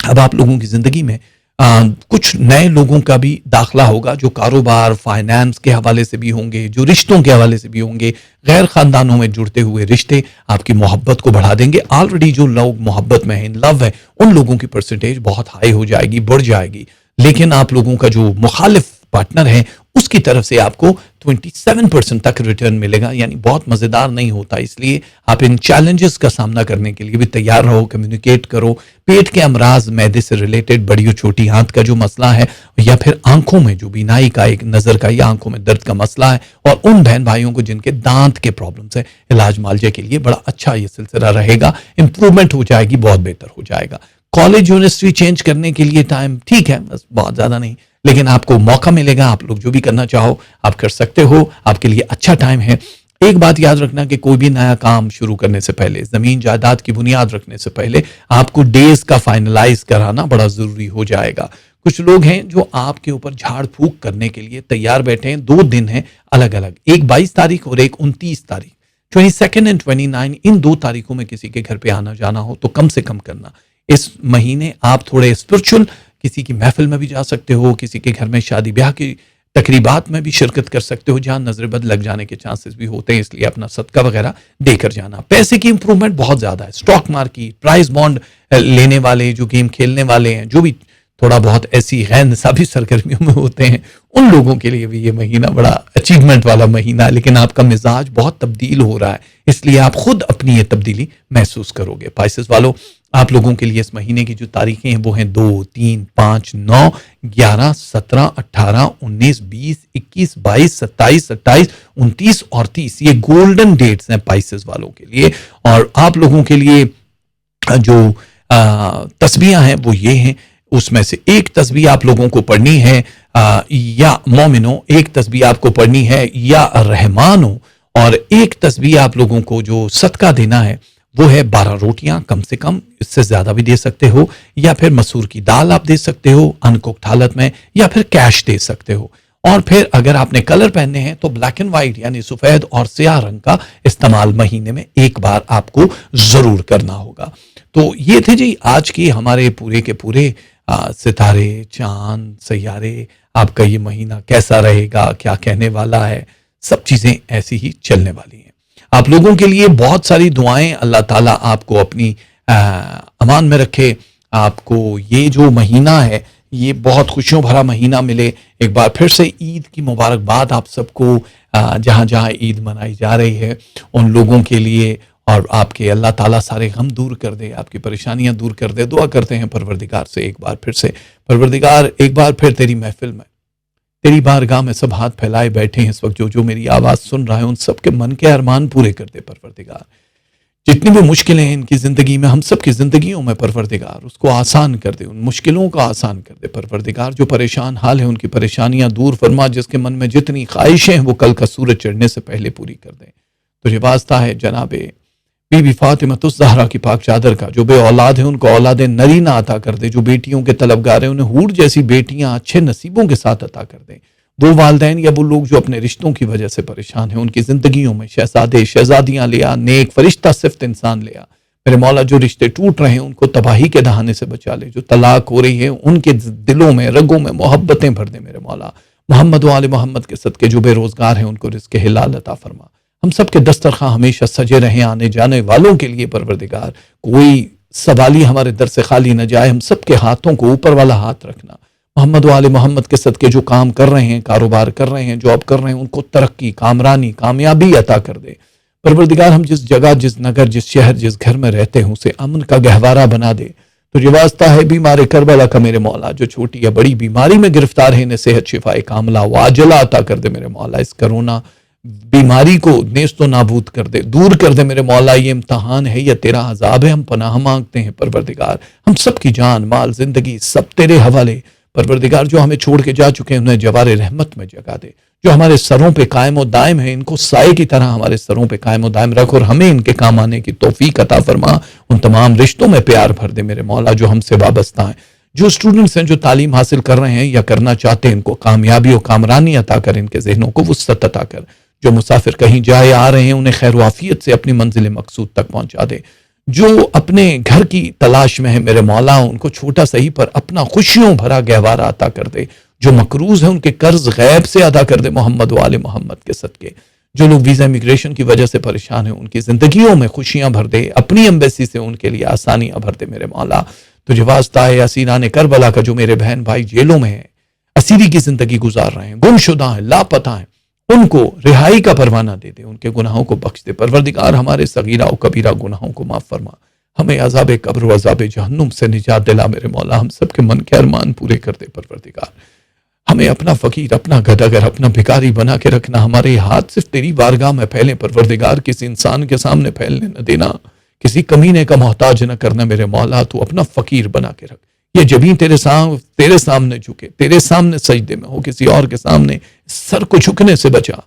अब आप लोगों की जिंदगी में कुछ नए लोगों का भी दाखला होगा, जो कारोबार फाइनेंस के हवाले से भी होंगे, जो रिश्तों के हवाले से भी होंगे। गैर खानदानों में जुड़ते हुए रिश्ते आपकी मोहब्बत को बढ़ा देंगे। ऑलरेडी जो लोग मोहब्बत में हैं, इन लव है, उन लोगों की परसेंटेज बहुत हाई हो जाएगी, बढ़ जाएगी। लेकिन आप लोगों का जो मुखालिफ पार्टनर है उसकी तरफ से आपको 27% तक रिटर्न मिलेगा, यानी बहुत मजेदार नहीं होता। इसलिए आप इन चैलेंजेस का सामना करने के लिए भी तैयार रहो, कम्युनिकेट करो। पेट के अमराज, मैदे से रिलेटेड, बड़ी और छोटी आंत का जो मसला है, या फिर आंखों में जो बीनाई का, एक नजर का या आंखों में दर्द का मसला है, और उन बहन भाइयों को जिनके दांत के प्रॉब्लम्स है, इलाज मालजे के लिए बड़ा अच्छा ये सिलसिला रहेगा। इंप्रूवमेंट हो जाएगी, बहुत बेहतर हो जाएगा। कॉलेज यूनिवर्सिटी चेंज करने के लिए टाइम ठीक है, बस बहुत ज्यादा नहीं, लेकिन आपको मौका मिलेगा। आप लोग जो भी करना चाहो आप कर सकते हो, आपके लिए अच्छा टाइम है। एक बात याद रखना कि कोई भी नया काम शुरू करने से पहले, जमीन जायदाद की बुनियाद रखने से पहले आपको डेज का फाइनलाइज कराना बड़ा जरूरी हो जाएगा। कुछ लोग हैं जो आपके ऊपर झाड़ फूक करने के लिए तैयार बैठे हैं। 2 दिन हैं अलग अलग, एक 22 तारीख और एक 29 तारीख, 22 एंड 29। इन 2 तारीखों में किसी के घर पे आना जाना हो तो कम से कम करना। इस महीने आप थोड़े स्पिरिचुअल, किसी की महफिल में भी जा सकते हो, किसी के घर में शादी ब्याह की तकरीबात में भी शिरकत कर सकते हो जहां नजर बद लग जाने के चांसेस भी होते हैं, इसलिए अपना सदका वगैरह देकर जाना। पैसे की इंप्रूवमेंट बहुत ज्यादा है। स्टॉक मार्केट, प्राइस बॉन्ड लेने वाले, जो गेम खेलने वाले हैं, जो भी थोड़ा बहुत ऐसी गैर निसाबी सरगर्मियों में होते हैं, उन लोगों के लिए भी ये महीना बड़ा अचीवमेंट वाला महीना है। लेकिन आपका मिजाज बहुत तब्दील हो रहा है, इसलिए आप खुद अपनी ये तब्दीली महसूस करोगे। पाइसेस वालों, आप लोगों के लिए इस महीने की जो तारीखें हैं वो हैं 2, 3, 5, 9, 11, 17, 18, 19, 20, 21, 22, 27, 28, 29 और 30। ये गोल्डन डेट्स हैं पाइसेस वालों के लिए। और आप लोगों के लिए जो तस्बीहां हैं वो ये हैं, उसमें से एक तस्बीह आप लोगों को पढ़नी है या मोमिनो, एक तस्बीह आपको पढ़नी है या रहमानो, और एक तस्बीह आप लोगों को जो सदका देना है वो है 12 रोटियां, कम से कम, इससे ज्यादा भी दे सकते हो, या फिर मसूर की दाल आप दे सकते हो अनकुक्ड हालत में, या फिर कैश दे सकते हो। और फिर अगर आपने कलर पहनने हैं तो ब्लैक एंड व्हाइट यानी सफेद और स्याह रंग का इस्तेमाल महीने में एक बार आपको जरूर करना होगा। तो ये थे जी आज की हमारे पूरे के पूरे सितारे, चांद, सैयारे, आपका ये महीना कैसा रहेगा, क्या कहने वाला है, सब चीजें ऐसी ही चलने वाली हैं। आप लोगों के लिए बहुत सारी दुआएं, अल्लाह ताला आपको अपनी अमान में रखे, आपको ये जो महीना है ये बहुत खुशियों भरा महीना मिले। एक बार फिर से ईद की मुबारकबाद आप सबको, जहाँ जहाँ ईद मनाई जा रही है उन लोगों के लिए, और आपके अल्लाह ताला सारे गम दूर कर दे, आपकी परेशानियां दूर कर दे। दुआ करते हैं परवरदिगार से एक बार फिर से, परवरदिगार एक बार फिर तेरी महफिल में, तेरी बारगाह में सब हाथ फैलाए बैठे हैं इस वक्त, जो जो मेरी आवाज़ सुन रहा है उन सब के मन के अरमान पूरे कर दे परवरदिगार। जितनी भी मुश्किलें हैं इनकी ज़िंदगी में, हम सब की ज़िंदगियों में परवरदिगार उसको आसान कर दे, उन मुश्किलों को आसान कर दे परवरदिगार। जो परेशान हाल है उनकी परेशानियां दूर फरमा, जिसके मन में जितनी ख्वाहिशें हैं वो कल का सूरज चढ़ने से पहले पूरी कर दे। तुझे वास्ता है जनाबे बीबी फातिमतुस ज़हरा की पाक चादर का, जो बे औलाद है उनको औलाद नरीना अता कर दे, जो बेटियों के तलबगार हैं उन्हें हूर जैसी बेटियां अच्छे नसीबों के साथ अता कर दे। वो वालदैन या वो लोग जो अपने रिश्तों की वजह से परेशान हैं उनकी जिंदगियों में शहजादे शहजादियां ले आ, नेक फरिश्ता सिफ्त इंसान ले आ। मेरे मौला जो रिश्ते टूट रहे हैं उनको तबाही के दहाने से बचा ले, जो तलाक हो रही है उनके दिलों में रगों में मोहब्बतें भर दे मेरे मौला। मोहम्मद व आले मोहम्मद के सदके जो बेरोजगार हैं उनको रिज़्क़ हिलाल अता फरमा। हम सब के दस्तरखां हमेशा सजे रहें आने जाने वालों के लिए परवरदिगार, कोई सवाली हमारे दर से खाली न जाए। हम सब के हाथों को ऊपर वाला हाथ रखना। मोहम्मद वाले मोहम्मद के सदके जो काम कर रहे हैं, कारोबार कर रहे हैं, जॉब कर रहे हैं, उनको तरक्की, कामरानी, कामयाबी अता कर दे परवरदिगार। हम जिस जगह, जिस नगर, जिस शहर, जिस घर में रहते हैं उसे अमन का गहवारा बना दे। तो जो वास्ता है बीमार करबला का मेरे मौला, जो छोटी या बड़ी बीमारी में गिरफ्तार है इन्हें सेहत शिफाए कामला वाजला अता कर दे मेरे मौला। इस कोरोना बीमारी को नेस्तो नाबूद कर दे, दूर कर दे मेरे मौला। ये इम्तहान है या तेरा अजाब है, हम पनाह मांगते हैं परवरदिगार। हम सब की जान माल जिंदगी सब तेरे हवाले परवरदिगार। जो हमें छोड़ के जा चुके हैं उन्हें जवारे रहमत में जगा दे। जो हमारे सरों पे कायम व दायम है इनको साए की तरह हमारे सरों पे कायम व दायम रख, और हमें इनके काम आने की तौफीक अता फरमा। उन तमाम रिश्तों में प्यार भर दे मेरे मौला जो हमसे वाबस्ता हैं। जो स्टूडेंट्स हैं जो तालीम हासिल कर रहे हैं या करना चाहते हैं इनको कामयाबी और कामरानी अता कर, इनके जहनों को वुसअत अता कर। जो मुसाफिर कहीं जाए आ रहे हैं उन्हें खैर वाफियत से अपनी मंजिल मकसूद तक पहुंचा दे। जो अपने घर की तलाश में है मेरे मौला उनको छोटा सही पर अपना खुशियों भरा गहवारा अता कर दे। जो मकरूज है उनके कर्ज गैब से अदा कर दे मोहम्मद वाले मोहम्मद के सदके। जो लोग वीजा इमिग्रेशन की वजह से परेशान हैं उनकी जिंदगियों में खुशियां भर दे, अपनी एम्बेसी से उनके लिए आसानियां भर दे मेरे मौला। तुझे वास्ता है असीरान करबला का, जो मेरे बहन भाई जेलों में है, असीरी की जिंदगी गुजार रहे हैं, गुमशुदा हैं, लापता हैं, उनको रिहाई का परवाना दे दे, उनके गुनाहों को बख्श दे परवरदिगार। हमारे सगीरा और कबीरा गुनाहों को माफ फरमा। हमें अजाब कब्र व अजाब जहन्नुम से निजात दिला मेरे मौला। हम सबके मन के अरमान पूरे कर दे परवरदिगार। हमें अपना फकीर, अपना गदागर, अपना भिखारी बना के रखना। हमारे हाथ सिर्फ तेरी बारगाह में फैले परवरदिगार, किसी इंसान के सामने फैलने न देना, किसी कमीने का मोहताज न करना मेरे मौला। तू अपना फकीर बना के रख। ये जबी तेरे सामने झुके, तेरे सामने सजदे में हो, किसी और के सामने सर को झुकने से बचा।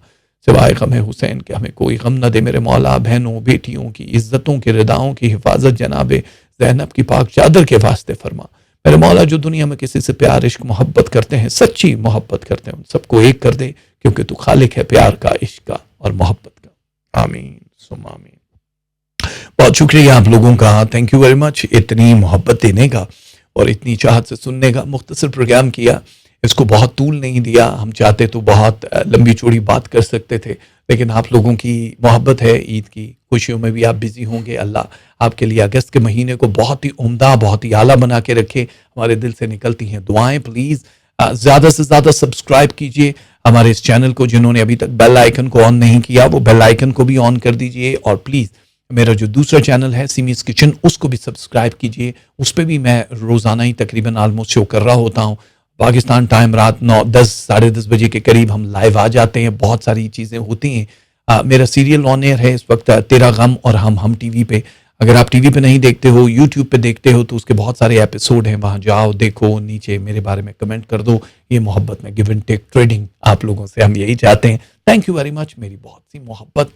सिवाय गम हुसैन के हमें कोई गम न दे मेरे मौला। बहनों बेटियों की इज्जतों की रिदाओं की हिफाजत जनाबे ज़ैनब की पाक चादर के वास्ते फरमा मेरे मौला। जो दुनिया में किसी से प्यार इश्क मोहब्बत करते हैं, सच्ची मोहब्बत करते हैं, उन सबको एक कर दे, क्योंकि तू खालिक है प्यार का, इश्क का और मोहब्बत का। आमीन सुम्मा आमीन। बहुत शुक्रिया आप लोगों का, थैंक यू वेरी मच इतनी मोहब्बत देने का और इतनी चाहत से सुनने का। मुख्तसर प्रोग्राम किया, इसको बहुत तूल नहीं दिया। हम चाहते तो बहुत लंबी चौड़ी बात कर सकते थे, लेकिन आप लोगों की मोहब्बत है, ईद की खुशियों में भी आप बिजी होंगे। अल्लाह आपके लिए अगस्त के महीने को बहुत ही उम्दा, बहुत ही आला बना के रखे। हमारे दिल से निकलती हैं दुआएं। प्लीज़ ज़्यादा से ज़्यादा सब्सक्राइब कीजिए हमारे इस चैनल को। जिन्होंने अभी तक बेल आइकन को ऑन नहीं किया वो बेल आइकन को भी ऑन कर दीजिए। और प्लीज़ मेरा जो दूसरा चैनल है सीमीज किचन, उसको भी सब्सक्राइब कीजिए। उस पर भी मैं रोज़ाना ही तकरीबन ऑलमोस्ट शो कर रहा होता हूँ। पाकिस्तान टाइम रात 9, 10, साढ़े 10 बजे के करीब हम लाइव आ जाते हैं। बहुत सारी चीज़ें होती हैं। मेरा सीरियल ऑन एयर है इस वक्त, तेरा गम और हम टीवी पे। अगर आप टीवी पे नहीं देखते हो, यूट्यूब पे देखते हो, तो उसके बहुत सारे एपिसोड हैं, वहाँ जाओ देखो, नीचे मेरे बारे में कमेंट कर दो। ये मोहब्बत में गिव एंड टेक ट्रेडिंग आप लोगों से हम यही चाहते हैं। Thank you very much. मेरी बहुत सी मोहब्बत।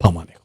पामाने